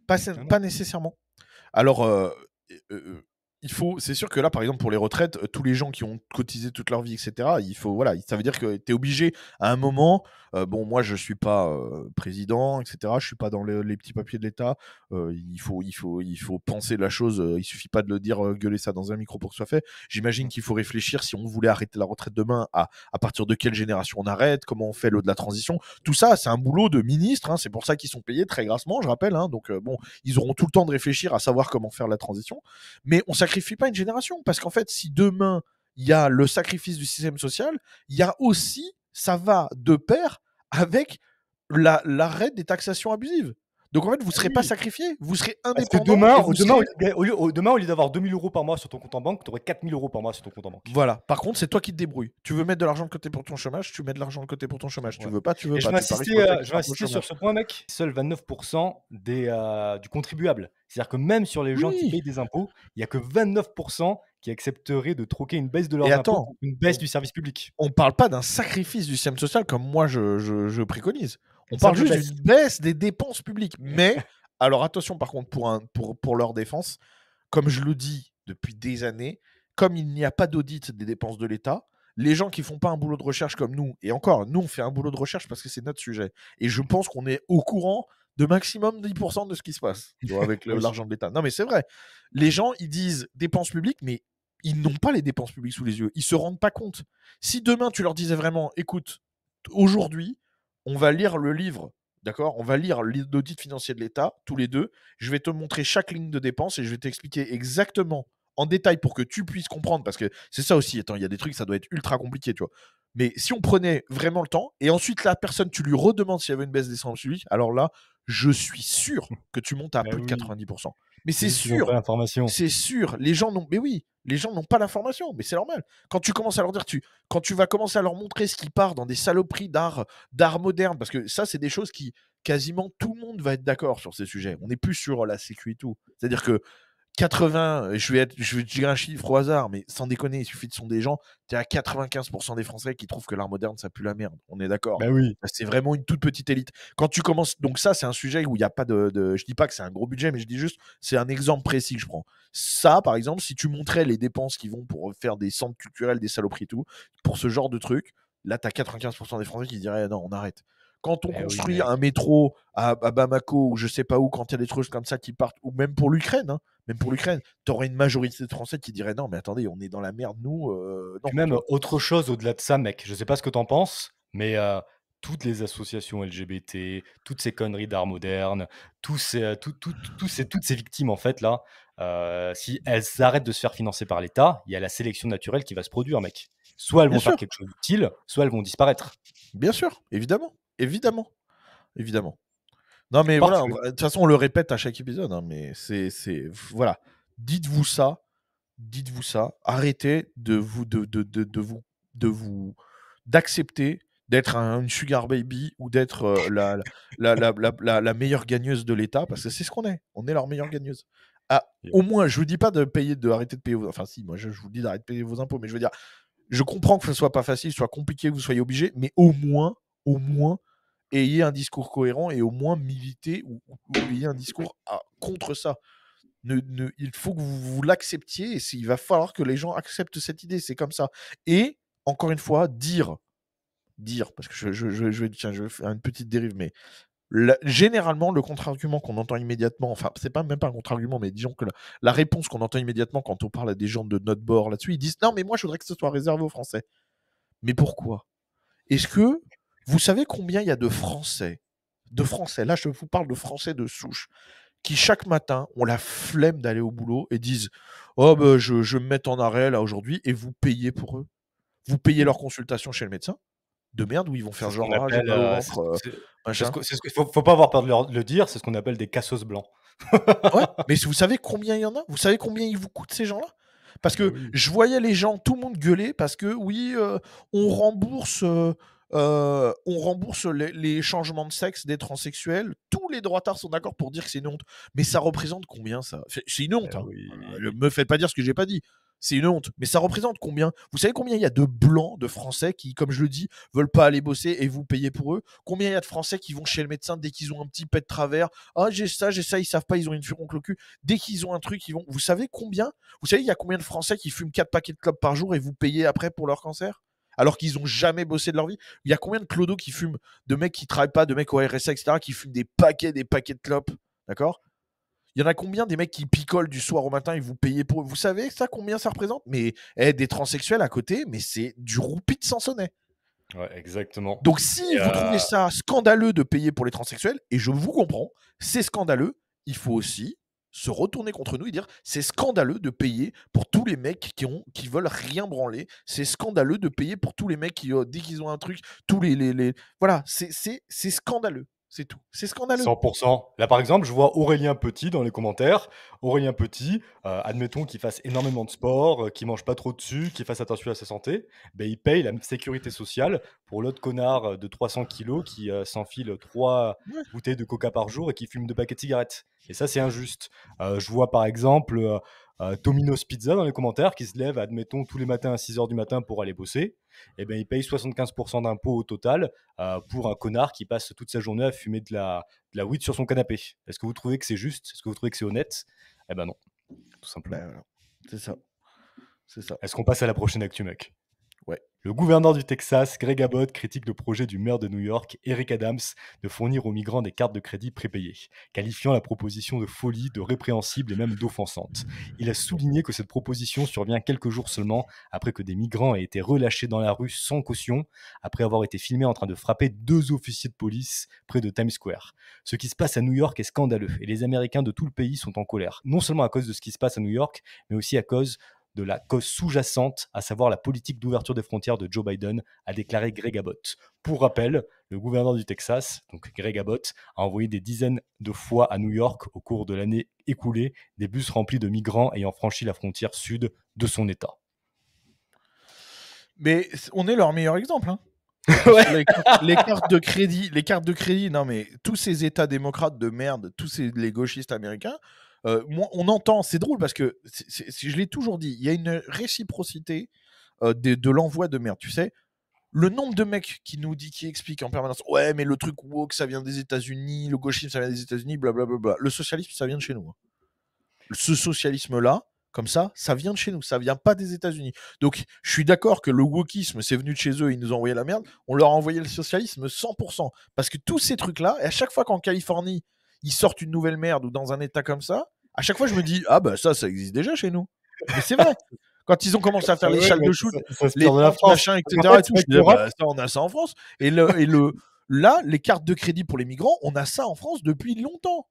Pas, Non, non. pas nécessairement. Alors, il faut, c'est sûr que là, par exemple, pour les retraites, tous les gens qui ont cotisé toute leur vie, etc., il faut, voilà, ça veut dire que tu es obligé à un moment. Bon, moi, je suis pas président, etc. Je suis pas dans les petits papiers de l'État. Il faut penser la chose. Il suffit pas de le dire, gueuler ça dans un micro pour que ce soit fait. J'imagine qu'il faut réfléchir si on voulait arrêter la retraite demain, à partir de quelle génération on arrête, comment on fait de la transition. Tout ça, c'est un boulot de ministre. Hein, c'est pour ça qu'ils sont payés très grassement, je rappelle. Hein, donc, bon, ils auront tout le temps de réfléchir à savoir comment faire la transition. Mais on sacrifie pas une génération. Parce qu'en fait, si demain, il y a le sacrifice du système social, il y a aussi, ça va de pair avec l'arrêt des taxations abusives. Donc en fait, vous ne Ah serez pas oui, sacrifié, vous serez parce que indépendant demain, et vous serez... demain, au lieu d'avoir 2 000 € par mois sur ton compte en banque, tu aurais 4 000 € par mois sur ton compte en banque. Voilà. Par contre, c'est toi qui te débrouilles. Tu veux mettre de l'argent de côté pour ton chômage, tu mets de l'argent de côté pour ton chômage. Tu Ouais. veux pas, tu veux Et pas. Tu paries sur le fait que tu je vais seras pas au insister sur chômage. ce point, mec. Seuls 29% du contribuable. C'est-à-dire que même sur les gens qui Oui. payent des impôts, il n'y a que 29% qui accepteraient de troquer une baisse de Et leurs impôts attends, contre une baisse du service public. on parle pas d'un sacrifice du système social comme moi je préconise. On Une parle simple juste baisse. d'une baisse des dépenses publiques. Mais, alors attention par contre, pour leur défense, comme je le dis depuis des années, comme il n'y a pas d'audit des dépenses de l'État, les gens qui font pas un boulot de recherche comme nous, et encore, nous on fait un boulot de recherche parce que c'est notre sujet, et je pense qu'on est au courant de maximum 10% de ce qui se passe, tu vois, avec Oui. l'argent de l'État. Non mais c'est vrai, les gens ils disent dépenses publiques, mais ils n'ont pas les dépenses publiques sous les yeux, ils se rendent pas compte. Si demain tu leur disais vraiment, écoute, aujourd'hui, on va lire le livre, d'accord? On va lire l'audit financier de l'État, tous les deux. Je vais te montrer chaque ligne de dépense et je vais t'expliquer exactement en détail pour que tu puisses comprendre, parce que c'est ça aussi, attends, il y a des trucs, ça doit être ultra compliqué, tu vois. Mais si on prenait vraiment le temps, et ensuite la personne, tu lui redemandes s'il y avait une baisse des dépenses publiques, alors là, je suis sûr que tu montes à Bah plus de oui, 90%. Mais c'est c'est juste qu'ils n'ont pas sûr, l'information. c'est sûr, les gens n'ont, mais oui, les gens n'ont pas l'information, mais c'est normal. Quand tu commences à leur dire, quand tu vas commencer à leur montrer ce qui part dans des saloperies d'art moderne, parce que ça, c'est des choses qui, quasiment tout le monde va être d'accord sur ces sujets. On n'est plus sur la sécu et tout. C'est-à-dire que 80, je vais dire un chiffre au hasard, mais sans déconner, il suffit de sonder des gens, tu es à 95% des Français qui trouvent que l'art moderne, ça pue la merde. On est d'accord. Bah oui. C'est vraiment une toute petite élite. Quand tu commences, donc ça, c'est un sujet où il n'y a pas je dis pas que c'est un gros budget, mais je dis juste, c'est un exemple précis que je prends. Ça, par exemple, si tu montrais les dépenses qui vont pour faire des centres culturels, des saloperies et tout, pour ce genre de truc, là, tu as 95% des Français qui diraient non, on arrête. Quand on Bah oui, construit un mec. métro à Bamako ou je sais pas où, quand il y a des trucs comme ça qui partent, ou même pour l'Ukraine, hein, même pour l'Ukraine, tu aurais une majorité de Français qui diraient non, mais attendez, on est dans la merde, nous, non, Puis tu même vois. autre chose au-delà de ça, mec. Je sais pas ce que t'en penses, mais toutes les associations LGBT, toutes ces conneries d'art moderne, toutes ces victimes en fait là, si elles arrêtent de se faire financer par l'État, il y a la sélection naturelle qui va se produire, mec. Soit elles Bien vont faire sûr, quelque chose d'utile, soit elles vont disparaître. bien sûr, évidemment, évidemment, évidemment. Non, mais voilà, Parfait. de toute façon, on le répète à chaque épisode, hein, mais voilà. Dites-vous ça, dites-vous ça. Arrêtez d'accepter d'être une sugar baby ou d'être la meilleure gagneuse de l'État, parce que c'est ce qu'on est. On est leur meilleure gagneuse. Ah, au moins, je vous dis pas d'arrêter de payer vos... Enfin, si, moi, je vous dis d'arrêter de payer vos impôts, mais je veux dire, je comprends que ce soit pas facile, soit compliqué, que vous soyez obligé, mais au moins, ayez un discours cohérent et au moins militer ou ayez un discours contre ça. Il faut que vous l'acceptiez et il va falloir que les gens acceptent cette idée. C'est comme ça. Et encore une fois, dire, parce que je vais faire une petite dérive, mais généralement, le contre-argument qu'on entend immédiatement, enfin, c'est pas même pas un contre-argument, mais disons que la réponse qu'on entend immédiatement quand on parle à des gens de notre bord là-dessus, ils disent non, mais moi, je voudrais que ce soit réservé aux Français. Mais pourquoi? Est-ce que vous savez combien il y a de Français, là, je vous parle de Français de souche, qui chaque matin ont la flemme d'aller au boulot et disent oh, bah, je me mets en arrêt là aujourd'hui, et vous payez pour eux? Vous payez leur consultation chez le médecin de merde où ils vont faire C'est ce qu'on genre j'ai appelle. mal au ventre, machin. Faut pas avoir peur de le dire, c'est ce qu'on appelle des cassos blancs. Ouais, mais vous savez combien il y en a? Vous savez combien ils vous coûtent ces gens-là? Parce Bah que oui. je voyais les gens, tout le monde gueuler parce que oui, on rembourse, les changements de sexe des transsexuels. Tous les droitards sont d'accord pour dire que c'est une honte. Mais ça représente combien ça? C'est une honte, Bah hein. oui. Me faites pas dire ce que j'ai pas dit. C'est une honte. Mais ça représente combien? Vous savez combien il y a de blancs, de Français qui, comme je le dis, veulent pas aller bosser et vous payez pour eux? Combien il y a de Français qui vont chez le médecin dès qu'ils ont un petit pet de travers? Ah, j'ai ça, ils savent pas, ils ont une furoncle au cul. Dès qu'ils ont un truc, ils vont. Vous savez combien? Vous savez, il y a combien de Français qui fument 4 paquets de clopes par jour et vous payez après pour leur cancer? Alors qu'ils ont jamais bossé de leur vie. Il y a combien de clodos qui fument, de mecs qui travaillent pas, de mecs au RSA, etc., qui fument des paquets de clopes? D'accord? Il y en a combien des mecs qui picolent du soir au matin et vous payez pour eux? Vous savez ça combien ça représente? Mais des transsexuels à côté, mais c'est du roupi de Sansonnet. Ouais, exactement. Donc si vous trouvez ça scandaleux de payer pour les transsexuels, et je vous comprends, c'est scandaleux, il faut aussi se retourner contre nous et dire c'est scandaleux de payer pour tous les mecs qui veulent rien branler, c'est scandaleux de payer pour tous les mecs qui dès qu'ils ont un truc, tous les voilà, c'est scandaleux, c'est tout, c'est scandaleux. 100%. Là, par exemple, je vois Aurélien Petit dans les commentaires. Aurélien Petit, admettons qu'il fasse énormément de sport, qu'il mange pas trop dessus, qu'il fasse attention à sa santé, ben, il paye la sécurité sociale pour l'autre connard de 300 kilos qui s'enfile 3 Ouais. bouteilles de coca par jour et qui fume 2 paquets de cigarettes. Et ça, c'est injuste. Je vois par exemple Domino's Pizza dans les commentaires qui se lève, admettons, tous les matins à 6 h du matin pour aller bosser. Et ben, il paye 75% d'impôts au total pour un connard qui passe toute sa journée à fumer de la weed sur son canapé. Est-ce que vous trouvez que c'est juste? Est-ce que vous trouvez que c'est honnête? Eh ben non, tout simplement. Ben, voilà. C'est ça. C'est ça. Est-ce qu'on passe à la prochaine actu, mec? Ouais. Le gouverneur du Texas, Greg Abbott, critique le projet du maire de New York, Eric Adams, de fournir aux migrants des cartes de crédit prépayées, qualifiant la proposition de folie, de répréhensible et même d'offensante. Il a souligné que cette proposition survient quelques jours seulement après que des migrants aient été relâchés dans la rue sans caution, après avoir été filmés en train de frapper 2 officiers de police près de Times Square. Ce qui se passe à New York est scandaleux et les Américains de tout le pays sont en colère, non seulement à cause de ce qui se passe à New York, mais aussi à cause de la cause sous-jacente, à savoir la politique d'ouverture des frontières de Joe Biden, a déclaré Greg Abbott. Pour rappel, le gouverneur du Texas, donc Greg Abbott, a envoyé des dizaines de fois à New York au cours de l'année écoulée des bus remplis de migrants ayant franchi la frontière sud de son État. Mais on est leur meilleur exemple, hein. Ouais. Les cartes de crédit, non mais tous ces États démocrates de merde, les gauchistes américains, moi, on entend, c'est drôle parce que je l'ai toujours dit, il y a une réciprocité de l'envoi de merde, tu sais. Le nombre de mecs qui expliquent en permanence, ouais, mais le truc woke, ça vient des États-Unis, le gauchisme, ça vient des États-Unis, blablabla. Le socialisme, ça vient de chez nous, hein. Ce socialisme-là, comme ça vient de chez nous, ça vient pas des États-Unis. Donc, je suis d'accord que le wokisme, c'est venu de chez eux, ils nous ont envoyé la merde, on leur a envoyé le socialisme 100%. Parce que tous ces trucs-là, et à chaque fois qu'en Californie, ils sortent une nouvelle merde ou dans un État comme ça, à chaque fois, je me dis, ah bah ça existe déjà chez nous. Mais c'est vrai. Quand ils ont commencé à faire les châles de shoot, les de la tanks, France. machin, etc. En fait, et tout, je disais, bah, ça, on a ça en France. Là, les cartes de crédit pour les migrants, on a ça en France depuis longtemps.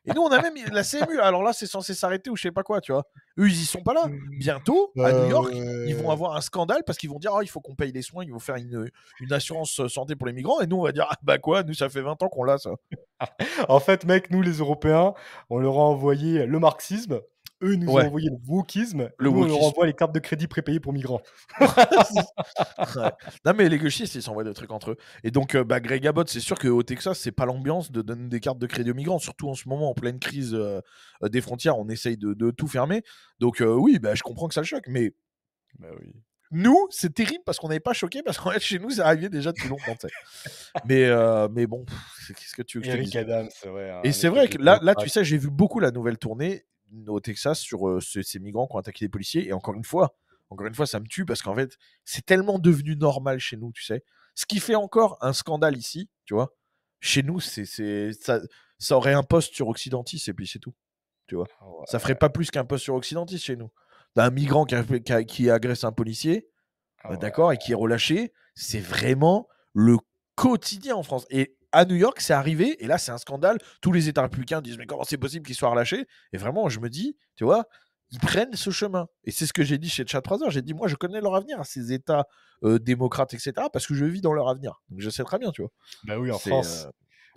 Et nous, on a même la CMU. Alors là, c'est censé s'arrêter ou je sais pas quoi, tu vois. Eux, ils y sont pas là. Bientôt, à New York, ils vont avoir un scandale parce qu'ils vont dire, il faut qu'on paye les soins, ils vont faire une assurance santé pour les migrants. Et nous, on va dire, ah bah quoi, nous, ça fait 20 ans qu'on l'a, ça. En fait, mec, nous, les Européens, on leur a envoyé le marxisme. Eux, ils nous ont envoyé le wokisme. Nous, on leur envoie les cartes de crédit prépayées pour migrants. Ouais. Non, mais les gauchistes, ils s'envoient des trucs entre eux. Et donc, Greg Abbott, c'est sûr qu'au Texas, c'est pas l'ambiance de donner des cartes de crédit aux migrants. Surtout en ce moment, en pleine crise des frontières, on essaye de tout fermer. Donc, oui, je comprends que ça le choque. Mais oui. Nous, c'est terrible parce qu'on n'avait pas choqué, parce qu'en fait, chez nous, ça arrivait déjà depuis longtemps. Mais bon, qu'est-ce que tu veux que je te dise? Eric Adams, ouais. Et c'est vrai que là, tu sais, j'ai vu beaucoup la nouvelle tournée. au Texas sur ces migrants qui ont attaqué les policiers. Et encore une fois, ça me tue parce qu'en fait, c'est tellement devenu normal chez nous, tu sais. Ce qui fait encore un scandale ici, tu vois. Chez nous, ça aurait un poste sur Occidentis et puis c'est tout, tu vois. Ça ferait pas plus qu'un poste sur Occidentis chez nous. T'as un migrant qui agresse un policier, d'accord, et qui est relâché, c'est vraiment le quotidien en France. Et à New York, c'est arrivé, et là, c'est un scandale. Tous les États républicains disent, mais comment c'est possible qu'il soit relâché? Et vraiment, je me dis, tu vois, ils prennent ce chemin. Et c'est ce que j'ai dit chez Chat 3 heures. J'ai dit, moi, je connais leur avenir, ces États démocrates, etc., parce que je vis dans leur avenir. Donc, je sais très bien, tu vois. Bah oui, en C'est. France.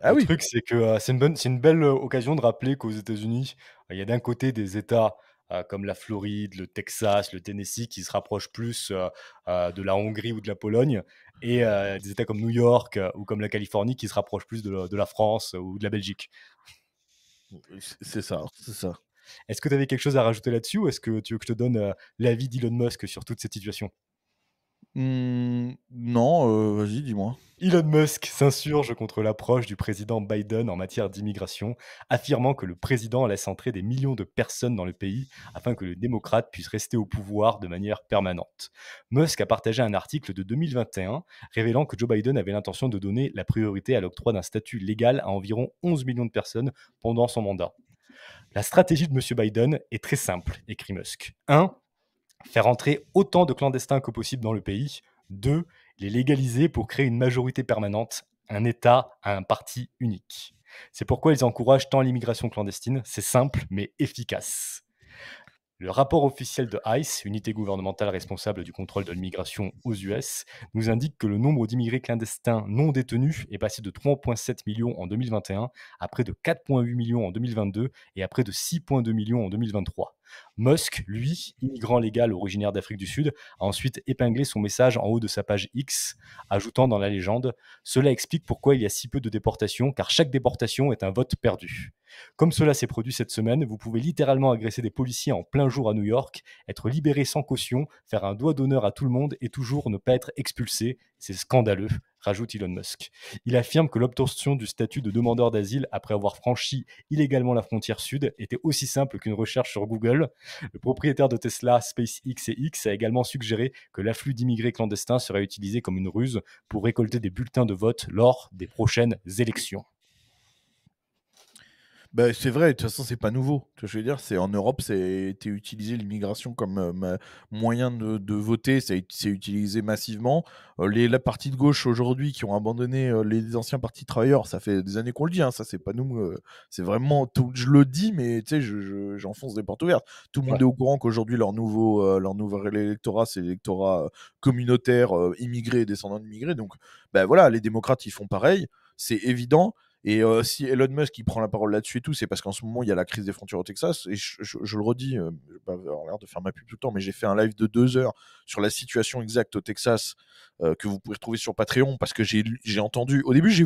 Ah Le oui. truc, c'est que c'est une belle occasion de rappeler qu'aux États-Unis, il y a d'un côté des États comme la Floride, le Texas, le Tennessee qui se rapprochent plus de la Hongrie ou de la Pologne, et des États comme New York ou comme la Californie qui se rapprochent plus de la France ou de la Belgique. C'est ça, c'est ça. Est-ce que tu avais quelque chose à rajouter là-dessus ou est-ce que tu veux que je te donne l'avis d'Elon Musk sur toute cette situation? Non, vas-y, dis-moi. Elon Musk s'insurge contre l'approche du président Biden en matière d'immigration, affirmant que le président laisse entrer des millions de personnes dans le pays afin que le démocrate puisse rester au pouvoir de manière permanente. Musk a partagé un article de 2021 révélant que Joe Biden avait l'intention de donner la priorité à l'octroi d'un statut légal à environ 11 millions de personnes pendant son mandat. La stratégie de M. Biden est très simple, écrit Musk. 1. Faire entrer autant de clandestins que possible dans le pays. 2. Les légaliser pour créer une majorité permanente, un État à un parti unique. C'est pourquoi ils encouragent tant l'immigration clandestine, c'est simple mais efficace. Le rapport officiel de ICE, unité gouvernementale responsable du contrôle de l'immigration aux US, nous indique que le nombre d'immigrés clandestins non détenus est passé de 3,7 millions en 2021 à près de 4,8 millions en 2022 et à près de 6,2 millions en 2023. Musk, lui, immigrant légal originaire d'Afrique du Sud, a ensuite épinglé son message en haut de sa page X, ajoutant dans la légende: Cela explique pourquoi il y a si peu de déportations, car chaque déportation est un vote perdu. Comme cela s'est produit cette semaine, vous pouvez littéralement agresser des policiers en plein jour à New York, être libéré sans caution, faire un doigt d'honneur à tout le monde et toujours ne pas être expulsé. C'est scandaleux, rajoute Elon Musk. Il affirme que l'obtention du statut de demandeur d'asile après avoir franchi illégalement la frontière sud était aussi simple qu'une recherche sur Google. Le propriétaire de Tesla, SpaceX et X a également suggéré que l'afflux d'immigrés clandestins serait utilisé comme une ruse pour récolter des bulletins de vote lors des prochaines élections. Bah, c'est vrai, de toute façon, c'est pas nouveau. Tu vois, je veux dire, en Europe, été utilisé l'immigration comme moyen de voter, c'est utilisé massivement. La partie de gauche aujourd'hui qui ont abandonné les anciens partis travailleurs, ça fait des années qu'on le dit, hein, ça c'est pas nous, c'est vraiment, je le dis, mais tu sais, j'enfonce des portes ouvertes. Tout le monde Ouais. est au courant qu'aujourd'hui, leur nouvel électorat, c'est l'électorat communautaire, immigré et descendant d'immigrés. Donc, ben voilà, les démocrates, ils font pareil, c'est évident. Et si Elon Musk il prend la parole là-dessus et tout, c'est parce qu'en ce moment il y a la crise des frontières au Texas. Et je le redis, je vais pas avoir l'air de faire ma pub tout le temps, mais j'ai fait un live de 2 heures sur la situation exacte au Texas que vous pouvez retrouver sur Patreon parce que j'ai entendu. Au début, je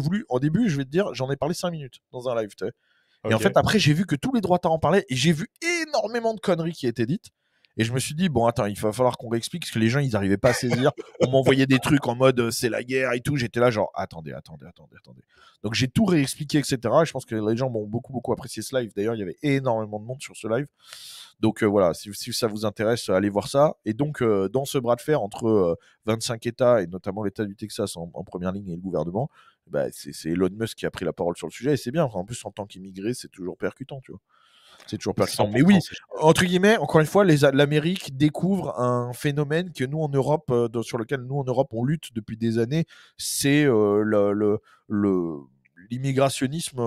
vais te dire, j'en ai parlé 5 minutes dans un live. Et en Ok. fait, après, j'ai vu que tous les droitards en parlaient et j'ai vu énormément de conneries qui étaient dites. Et je me suis dit, bon, attends, il va falloir qu'on réexplique parce que les gens, ils n'arrivaient pas à saisir. On m'envoyait des trucs en mode c'est la guerre et tout. J'étais là, genre, attendez. Donc, j'ai tout réexpliqué, etc. Et je pense que les gens vont beaucoup apprécié ce live. D'ailleurs, il y avait énormément de monde sur ce live. Donc, voilà, si ça vous intéresse, allez voir ça. Et donc, dans ce bras de fer entre 25 États et notamment l'État du Texas en première ligne et le gouvernement, bah, c'est Elon Musk qui a pris la parole sur le sujet. Et c'est bien. En plus, en tant qu'immigré, c'est toujours percutant, tu vois. C'est toujours pertinent. Mais oui, entre guillemets, encore une fois, l'Amérique découvre un phénomène que nous en Europe, sur lequel nous en Europe on lutte depuis des années, c'est l'immigrationnisme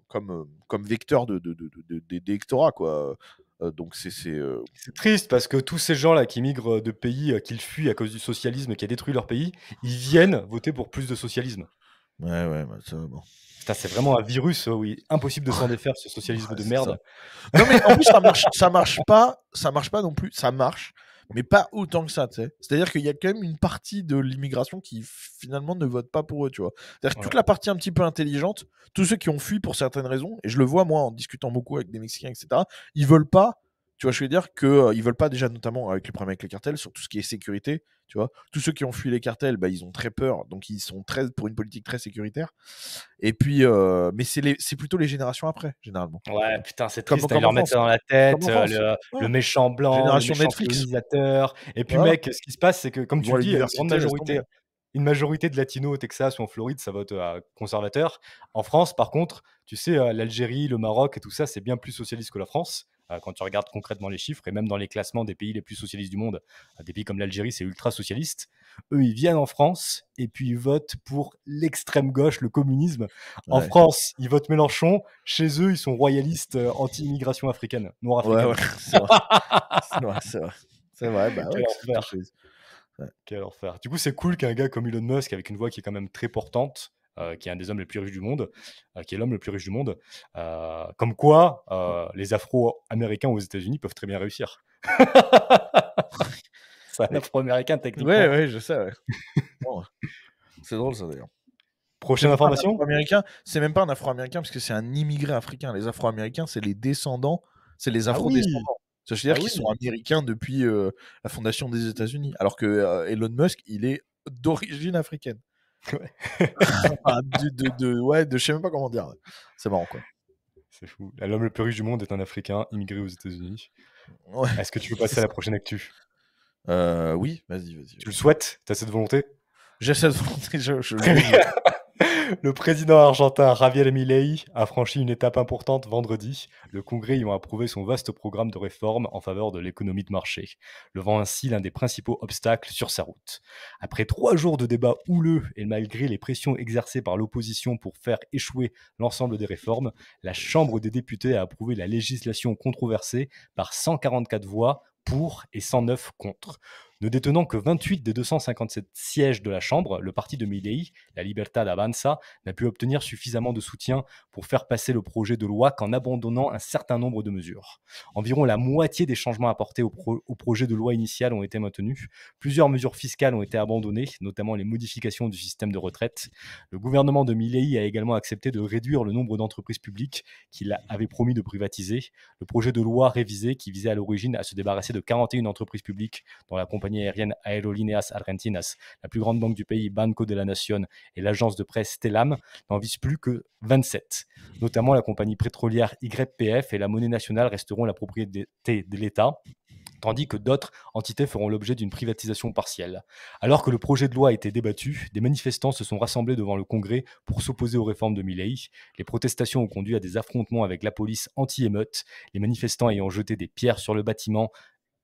comme vecteur d'électorat, quoi. Donc C'est triste parce que tous ces gens-là qui migrent de pays qu'ils fuient à cause du socialisme qui a détruit leur pays, ils viennent voter pour plus de socialisme. ouais, bah, ça, bon. Putain, c'est vraiment un virus, oui, impossible de s'en défaire, ce socialisme Ouais, de c'est ça. merde. Non, mais en plus, ça marche pas non plus. Ça marche, mais pas autant que ça, tu sais. C'est-à-dire qu'il y a quand même une partie de l'immigration qui finalement ne vote pas pour eux, tu vois. C'est-à-dire que toute Ouais. la partie un petit peu intelligente, tous ceux qui ont fui pour certaines raisons, et je le vois moi en discutant beaucoup avec des Mexicains, etc., ils veulent pas Tu vois, je veux dire que ils veulent pas déjà, notamment avec les problèmes avec les cartels, sur tout ce qui est sécurité. Tu vois, tous ceux qui ont fui les cartels, bah, ils ont très peur, donc ils sont très pour une politique très sécuritaire. Et puis, mais c'est plutôt les générations après, généralement. Ouais, putain, c'est Comme, triste, ils comme leur en mettent ça France. dans la Comme tête, en France. le Ouais. méchant blanc, le Génération méchant Netflix. colonisateur. Et puis, Voilà. mec, ce qui se passe, c'est que, comme Ils tu vont le à dis, l'université, laisse tomber. une majorité de latinos au Texas ou en Floride, ça vote conservateur. En France, par contre, tu sais, l'Algérie, le Maroc et tout ça, c'est bien plus socialiste que la France. Quand tu regardes concrètement les chiffres, et même dans les classements des pays les plus socialistes du monde, des pays comme l'Algérie, c'est ultra socialiste. Eux, ils viennent en France et puis ils votent pour l'extrême gauche, le communisme. En Ouais. France, ils votent Mélenchon. Chez eux, ils sont royalistes anti-immigration africaine, noire Ouais, ouais, africaine. c'est vrai. C'est vrai, c'est vrai. C'est vrai, bah ouais, Quel qu'est-ce que tu enfer. fais? Ouais. Quel enfer. Du coup, c'est cool qu'un gars comme Elon Musk, avec une voix qui est quand même très portante, qui est un des hommes les plus riches du monde, qui est l'homme le plus riche du monde, comme quoi les Afro-Américains aux États-Unis peuvent très bien réussir. C'est un Mais- Afro-Américain Ouais, techniquement. ouais, je sais, ouais. Bon, c'est drôle ça d'ailleurs. C'est Prochaine même pas un information. Afro-Américain, c'est même pas un Afro-Américain parce que c'est un immigré africain. Les Afro-Américains, c'est les descendants, c'est les Ah oui, Afro-descendants. Ça veut dire ah qu'ils sont oui. américains depuis la fondation des États-Unis, alors que Elon Musk, il est d'origine africaine. Enfin, ouais, je sais même pas comment dire. C'est marrant quoi. C'est fou. L'homme le plus riche du monde est un Africain immigré aux États-Unis. Ouais, Est-ce que tu veux c'est passer à la ça. prochaine actu? Oui, vas-y, vas-y, Tu le vas-y. souhaites? Tu as cette volonté? J'ai cette volonté, je Très le bien. désire. Le président argentin Javier Milei a franchi une étape importante vendredi. Le Congrès y a approuvé son vaste programme de réforme en faveur de l'économie de marché, levant ainsi l'un des principaux obstacles sur sa route. Après 3 jours de débats houleux et malgré les pressions exercées par l'opposition pour faire échouer l'ensemble des réformes, la Chambre des députés a approuvé la législation controversée par 144 voix pour et 109 contre. Ne détenant que 28 des 257 sièges de la Chambre, le parti de Milei, la Libertad Avanza, n'a pu obtenir suffisamment de soutien pour faire passer le projet de loi qu'en abandonnant un certain nombre de mesures. Environ la moitié des changements apportés au projet de loi initial ont été maintenus. Plusieurs mesures fiscales ont été abandonnées, notamment les modifications du système de retraite. Le gouvernement de Milei a également accepté de réduire le nombre d'entreprises publiques qu'il avait promis de privatiser. Le projet de loi révisé, qui visait à l'origine à se débarrasser de 41 entreprises publiques, dont la compagnie aérienne Aerolíneas Argentinas, la plus grande banque du pays Banco de la Nación et l'agence de presse Telam, n'en vise plus que 27. Notamment la compagnie pétrolière YPF et la monnaie nationale resteront la propriété de l'État, tandis que d'autres entités feront l'objet d'une privatisation partielle. Alors que le projet de loi a été débattu, des manifestants se sont rassemblés devant le Congrès pour s'opposer aux réformes de Milei. Les protestations ont conduit à des affrontements avec la police anti-émeute, les manifestants ayant jeté des pierres sur le bâtiment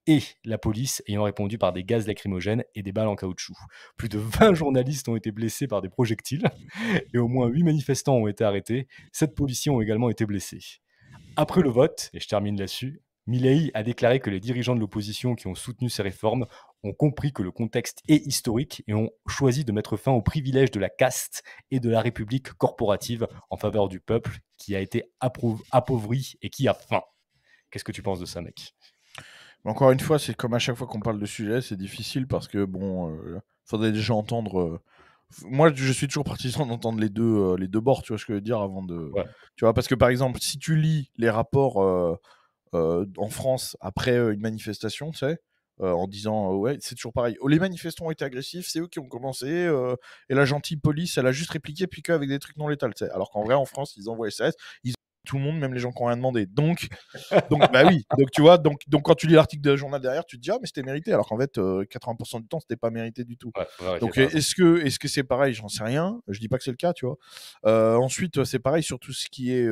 et la police ayant répondu par des gaz lacrymogènes et des balles en caoutchouc. Plus de 20 journalistes ont été blessés par des projectiles et au moins 8 manifestants ont été arrêtés. 7 policiers ont également été blessés. Après le vote, et je termine là-dessus, Milei a déclaré que les dirigeants de l'opposition qui ont soutenu ces réformes ont compris que le contexte est historique et ont choisi de mettre fin au privilège de la caste et de la république corporative en faveur du peuple qui a été appauvri et qui a faim. Qu'est-ce que tu penses de ça, mec? Encore une fois, c'est comme à chaque fois qu'on parle de sujet, c'est difficile parce que bon, faudrait déjà entendre. Moi, je suis toujours partisan d'entendre les deux bords, tu vois ce que je veux dire, avant de. Ouais. Tu vois, parce que par exemple, si tu lis les rapports en France après une manifestation, tu sais, en disant ouais, c'est toujours pareil. Oh, les manifestants ont été agressifs, c'est eux qui ont commencé, et la gentille police, elle a juste répliqué, puis qu'avec des trucs non létals, tu sais. Alors qu'en vrai, en France, ils envoient SS, ils tout le monde, même les gens qui ont rien demandé. Donc, bah oui. Donc, tu vois, donc quand tu lis l'article de journal derrière, tu te dis, ah, mais c'était mérité. Alors qu'en fait, 80% du temps, c'était pas mérité du tout. Ouais, faut vérifier, Donc, t'as raison. est-ce que c'est pareil? J'en sais rien. Je dis pas que c'est le cas, tu vois. Ensuite, c'est pareil sur tout ce qui est.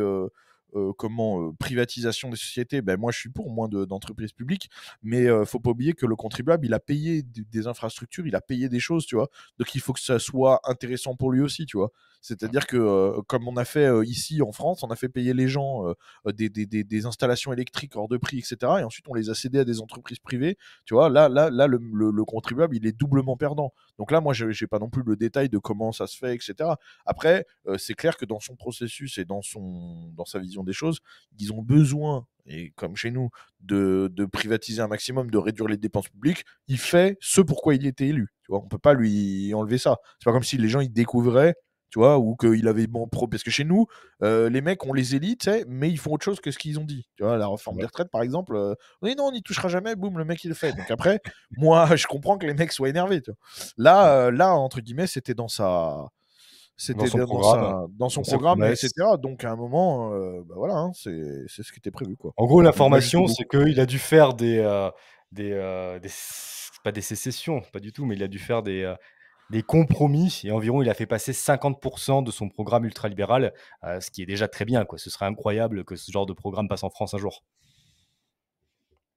Privatisation des sociétés, ben moi je suis pour moins d'entreprises publiques, mais faut pas oublier que le contribuable il a payé des infrastructures, il a payé des choses, tu vois, donc il faut que ça soit intéressant pour lui aussi, tu vois, c'est-à-dire que comme on a fait ici en France, on a fait payer les gens des installations électriques hors de prix, etc., et ensuite on les a cédés à des entreprises privées, tu vois, là le contribuable il est doublement perdant. Donc là moi j'ai pas non plus le détail de comment ça se fait, etc. Après c'est clair que dans son processus et dans sa vision des choses, ils ont besoin, et comme chez nous, de privatiser un maximum, de réduire les dépenses publiques. Il fait ce pourquoi il était élu. Tu vois, on peut pas lui enlever ça. C'est pas comme si les gens ils découvraient Tu vois, ou qu'il avait bon pro. Parce que chez nous, les mecs, on les élit, tu sais, mais ils font autre chose que ce qu'ils ont dit. Tu vois, la réforme des retraites, par exemple, oui, non, on n'y touchera jamais, boum, le mec, il le fait. Donc après, moi, je comprends que les mecs soient énervés. Tu vois. Là, entre guillemets, c'était dans sa. Dans C'était son dans, programme, dans son dans ses programme, promesses. etc. Donc à un moment, bah voilà, hein, c'est ce qui était prévu. Quoi. En gros, Il va jusqu'au l'information, bout. c'est qu'il a dû faire pas des sécessions, pas du tout, mais il a dû faire des compromis et environ il a fait passer 50% de son programme ultralibéral, ce qui est déjà très bien, quoi. Ce serait incroyable que ce genre de programme passe en France un jour.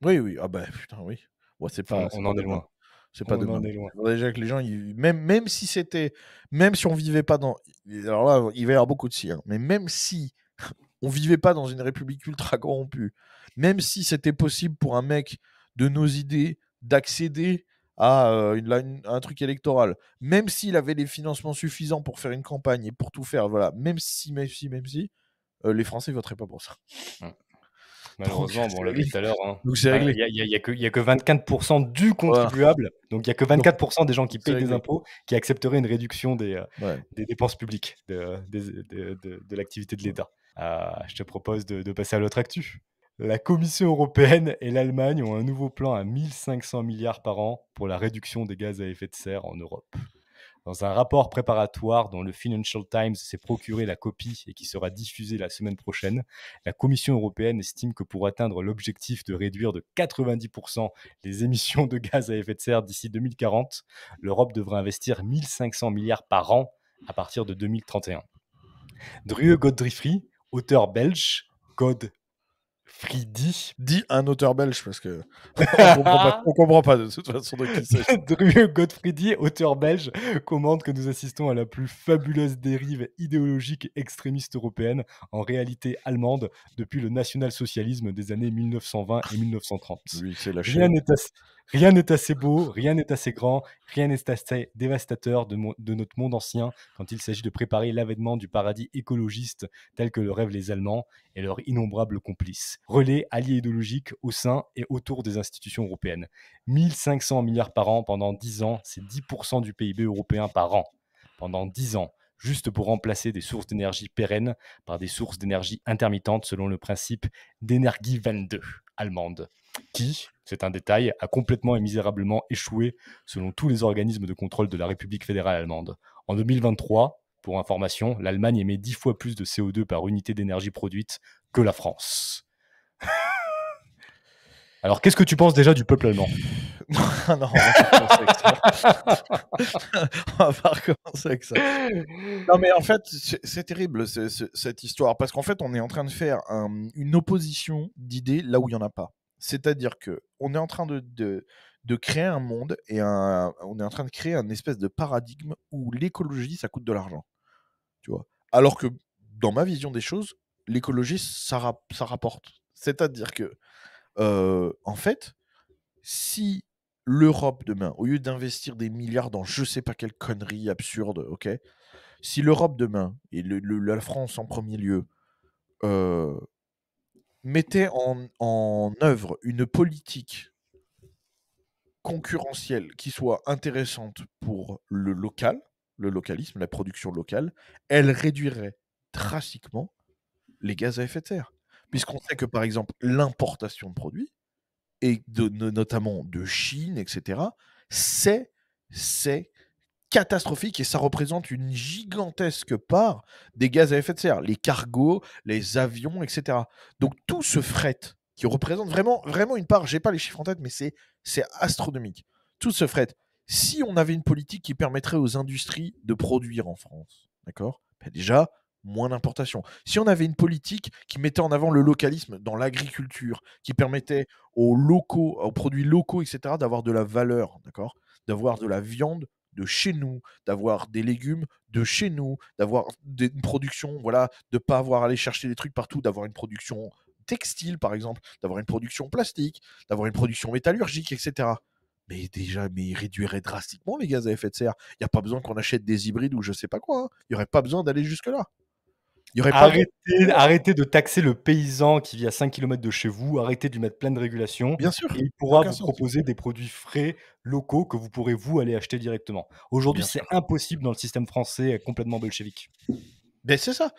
Oui, oui, ah bah putain, oui. Ouais, c'est On, pas, c'est on pas en est demain. loin. C'est pas On demain. en est loin. Il faudrait déjà que les gens, même si c'était, même si on vivait pas dans, alors là, il va y avoir beaucoup de si, hein, mais même si on vivait pas dans une république ultra corrompue, même si c'était possible pour un mec de nos idées d'accéder à un truc électoral, même s'il avait les financements suffisants pour faire une campagne et pour tout faire, voilà, même si, les Français voteraient pas pour ça. Mmh. Donc Malheureusement, bon, c'est on l'a vu réglé. tout à l'heure, hein. Donc c'est Enfin, réglé. il y a que 24% du Voilà. contribuable, donc il y a que Donc 24% des gens qui c'est payent des réglé. impôts qui accepteraient une réduction Ouais. des dépenses publiques de l'activité de l'État. Je te propose de passer à l'autre actu. La Commission européenne et l'Allemagne ont un nouveau plan à 1500 milliards par an pour la réduction des gaz à effet de serre en Europe. Dans un rapport préparatoire dont le Financial Times s'est procuré la copie et qui sera diffusé la semaine prochaine, la Commission européenne estime que pour atteindre l'objectif de réduire de 90% les émissions de gaz à effet de serre d'ici 2040, l'Europe devrait investir 1500 milliards par an à partir de 2031. Drue Godfried, auteur belge, Godfriedi, Dis un auteur belge parce que on comprend pas de toute façon de qui il s'agit. Drue Godfriedi, auteur belge, commente que nous assistons à la plus fabuleuse dérive idéologique et extrémiste européenne, en réalité allemande, depuis le national-socialisme des années 1920 et 1930. Lui, il s'est lâché. Rien n'est assez, rien n'est assez beau, rien n'est assez grand, rien n'est assez dévastateur de notre monde ancien quand il s'agit de préparer l'avènement du paradis écologiste tel que le rêvent les Allemands et leurs innombrables complices. Relais, alliés idéologiques au sein et autour des institutions européennes. 1500 milliards par an pendant 10 ans, c'est 10% du PIB européen par an. Pendant 10 ans, juste pour remplacer des sources d'énergie pérennes par des sources d'énergie intermittentes selon le principe d'Energiewende allemande, qui, c'est un détail, a complètement et misérablement échoué selon tous les organismes de contrôle de la République fédérale allemande. En 2023, pour information, l'Allemagne émet 10 fois plus de CO2 par unité d'énergie produite que la France. Alors, qu'est-ce que tu penses déjà du peuple allemand? Non, on va pas recommencer avec ça. On va pas recommencer avec ça. Non, mais en fait, c'est terrible cette histoire parce qu'en fait, on est en train de faire une opposition d'idées là où il y en a pas. C'est-à-dire que on est en train de créer un monde et on est en train de créer un espèce de paradigme où l'écologie, ça coûte de l'argent. Tu vois. Alors que dans ma vision des choses, l'écologie, ça rapporte. C'est-à-dire que, en fait, si l'Europe demain, au lieu d'investir des milliards dans je sais pas quelle connerie absurde, ok, si l'Europe demain, et la France en premier lieu, euh, mettait en œuvre une politique concurrentielle qui soit intéressante pour le local, le localisme, la production locale, elle réduirait drastiquement les gaz à effet de serre. Puisqu'on sait que, par exemple, l'importation de produits, et notamment de Chine, etc., c'est catastrophique et ça représente une gigantesque part des gaz à effet de serre. Les cargos, les avions, etc. Donc tout ce fret, qui représente vraiment, vraiment une part, j'ai pas les chiffres en tête, mais c'est astronomique. Tout ce fret, si on avait une politique qui permettrait aux industries de produire en France, d'accord, ben déjà, moins d'importation. Si on avait une politique qui mettait en avant le localisme dans l'agriculture, qui permettait aux locaux, aux produits locaux, etc., d'avoir de la valeur, d'accord, d'avoir de la viande de chez nous, d'avoir des légumes de chez nous, d'avoir une production, voilà, de pas avoir à aller chercher des trucs partout, d'avoir une production textile, par exemple, d'avoir une production plastique, d'avoir une production métallurgique, etc. Mais déjà, mais il réduirait drastiquement les gaz à effet de serre. Il n'y a pas besoin qu'on achète des hybrides ou je sais pas quoi. Il n'y aurait pas besoin d'aller jusque-là. Il y aurait pas de... Arrêtez de taxer le paysan qui vit à 5 kilomètres de chez vous, arrêtez de lui mettre plein de régulations Bien sûr, et il ça n'a pourra aucun vous sens. proposer des produits frais, locaux, que vous pourrez vous aller acheter directement. Aujourd'hui, Bien c'est sûr. impossible dans le système français complètement bolchevique. Ben c'est ça.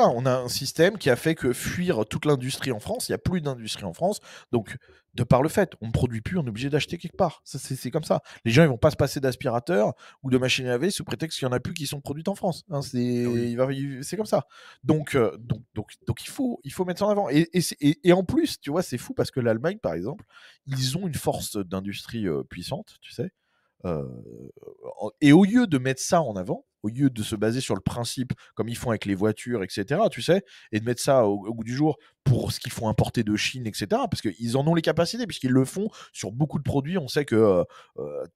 On a un système qui a fait que fuir toute l'industrie en France, il n'y a plus d'industrie en France. Donc, de par le fait, on ne produit plus, on est obligé d'acheter quelque part. Ça, c'est comme ça. Les gens, ils vont pas se passer d'aspirateur ou de machine à laver sous prétexte qu'il y en a plus qui sont produites en France. Hein, Ah oui. c'est comme ça. Donc il faut mettre ça en avant. Et en plus, tu vois, c'est fou parce que l'Allemagne, par exemple, ils ont une force d'industrie puissante, tu sais. Euh, et au lieu de mettre ça en avant, au lieu de se baser sur le principe, comme ils font avec les voitures, etc., tu sais, et de mettre ça au goût du jour pour ce qu'ils font importer de Chine, etc., parce qu'ils en ont les capacités, puisqu'ils le font sur beaucoup de produits. On sait que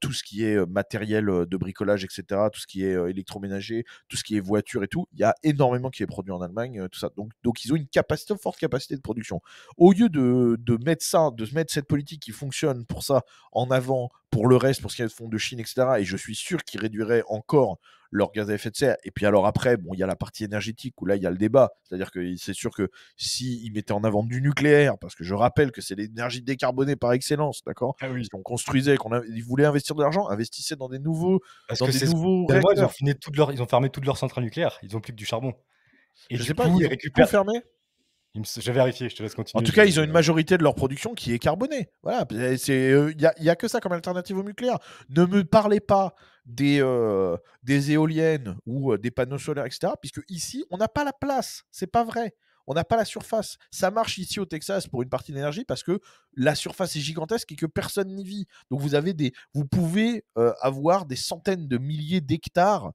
tout ce qui est matériel de bricolage, etc., tout ce qui est électroménager, tout ce qui est voiture et tout, il y a énormément qui est produit en Allemagne, tout ça. Donc ils ont une capacité, forte capacité de production. Au lieu de mettre ça, de mettre cette politique qui fonctionne pour ça en avant, pour le reste, pour ce qu'ils font de Chine, etc., et je suis sûr qu'ils réduiraient encore leur gaz à effet de serre. Et puis alors après, bon, il y a la partie énergétique où là, il y a le débat. C'est-à-dire que c'est sûr que s'ils mettaient en avant du nucléaire, parce que je rappelle que c'est l'énergie décarbonée par excellence, d'accord. Ah oui. Si on construisait, ils voulaient investir de l'argent, investissaient dans des nouveaux, Parce dans que des c'est ce nouveaux tellement réacteurs. ils ont fermé toutes leurs centrales nucléaires, ils ont plus que du charbon et Je du sais pas, coup, ils ils ont tout récupèrent fermé. je vais vérifier, je te laisse En continuer, tout je cas, ils ont une majorité de leur production qui est carbonée. Voilà, il y a que ça comme alternative au nucléaire. Ne me parlez pas des éoliennes ou des panneaux solaires, etc. Puisque ici, on n'a pas la place. C'est pas vrai. On n'a pas la surface. Ça marche ici au Texas pour une partie d'énergie parce que la surface est gigantesque et que personne n'y vit. Donc vous pouvez avoir des centaines de milliers d'hectares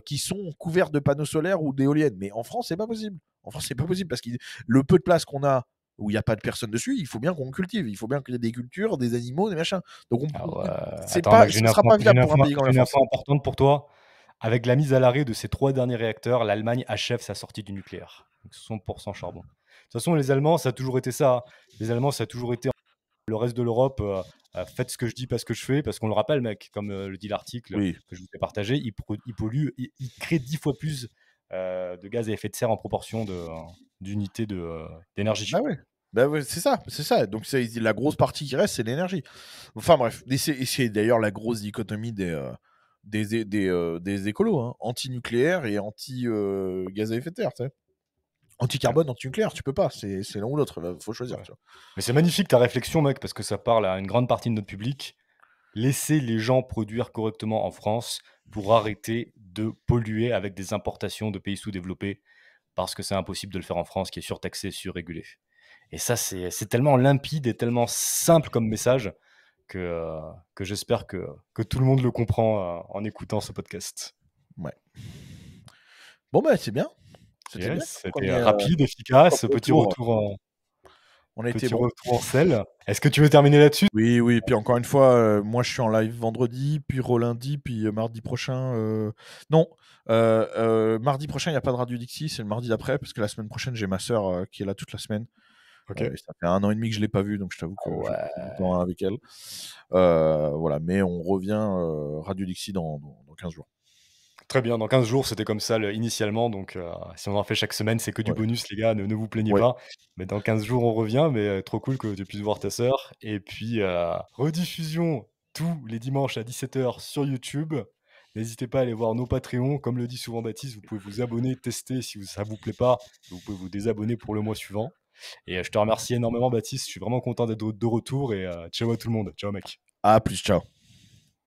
qui sont couverts de panneaux solaires ou d'éoliennes. Mais en France, c'est pas possible. En France, c'est pas possible parce que le peu de place qu'on a où il n'y a pas de personne dessus, il faut bien qu'on cultive, il faut bien qu'il y ait des cultures, des animaux, des machins. Donc Ah ouais. c'est Attends pas, mec, ce sera pas viable pour un pays comme j'ai la une France. info importante pour toi. Avec la mise à l'arrêt de ces 3 derniers réacteurs, l'Allemagne achève sa sortie du nucléaire. Donc 100% charbon. De toute façon, les Allemands, ça a toujours été ça, hein. Les Allemands, ça a toujours été le reste de l'Europe, faites ce que je dis, pas ce que je fais, parce qu'on le rappelle, mec, comme le dit l'article Oui. que je vous ai partagé, ils polluent, ils créent 10 fois plus de gaz à effet de serre en proportion d'unités d'énergie. Bah ouais. Bah ouais, c'est ça, c'est ça. Donc la grosse partie qui reste, c'est l'énergie. Enfin bref, et c'est d'ailleurs la grosse dichotomie des écolos, hein. Anti-nucléaire et anti-gaz à effet de serre, tu sais. Anti-carbone, anti-nucléaire, tu peux pas, c'est l'un ou l'autre, il faut choisir. Ouais. Tu vois. Mais c'est magnifique ta réflexion, mec, parce que ça parle à une grande partie de notre public. Laissez les gens produire correctement en France pour arrêter de polluer avec des importations de pays sous-développés, parce que c'est impossible de le faire en France, qui est surtaxé, surrégulé. Et ça, c'est tellement limpide et tellement simple comme message que j'espère que tout le monde le comprend en écoutant ce podcast. Ouais. Bon bah c'est bien. C'était bien. Yes, On c'était est rapide, efficace, retour. On a été petit bon. retour en selle. Est-ce que tu veux terminer là-dessus? Oui, oui. Puis encore une fois, moi je suis en live vendredi, puis lundi, puis mardi prochain. Non, mardi prochain il n'y a pas de Radio Dixie, c'est le mardi d'après, parce que la semaine prochaine j'ai ma sœur qui est là toute la semaine. Ok. Et ça fait 1 an et demi que je l'ai pas vue, donc je t'avoue Ah que je ouais. passe du temps avec elle. Voilà, mais on revient Radio Dixie dans 15 jours. Très bien, dans 15 jours, c'était comme ça initialement. Donc, si on en fait chaque semaine, c'est que du Ouais. bonus, les gars, ne vous plaignez Ouais. pas. Mais dans 15 jours, on revient. Mais trop cool que tu puisses voir ta sœur. Et puis, rediffusion tous les dimanches à 17h sur YouTube. N'hésitez pas à aller voir nos Patreons. Comme le dit souvent Baptiste, vous pouvez vous abonner, tester si ça vous plaît pas. Vous pouvez vous désabonner pour le mois suivant. Et je te remercie énormément, Baptiste. Je suis vraiment content d'être de retour. Et ciao à tout le monde. Ciao, mec. À plus, ciao.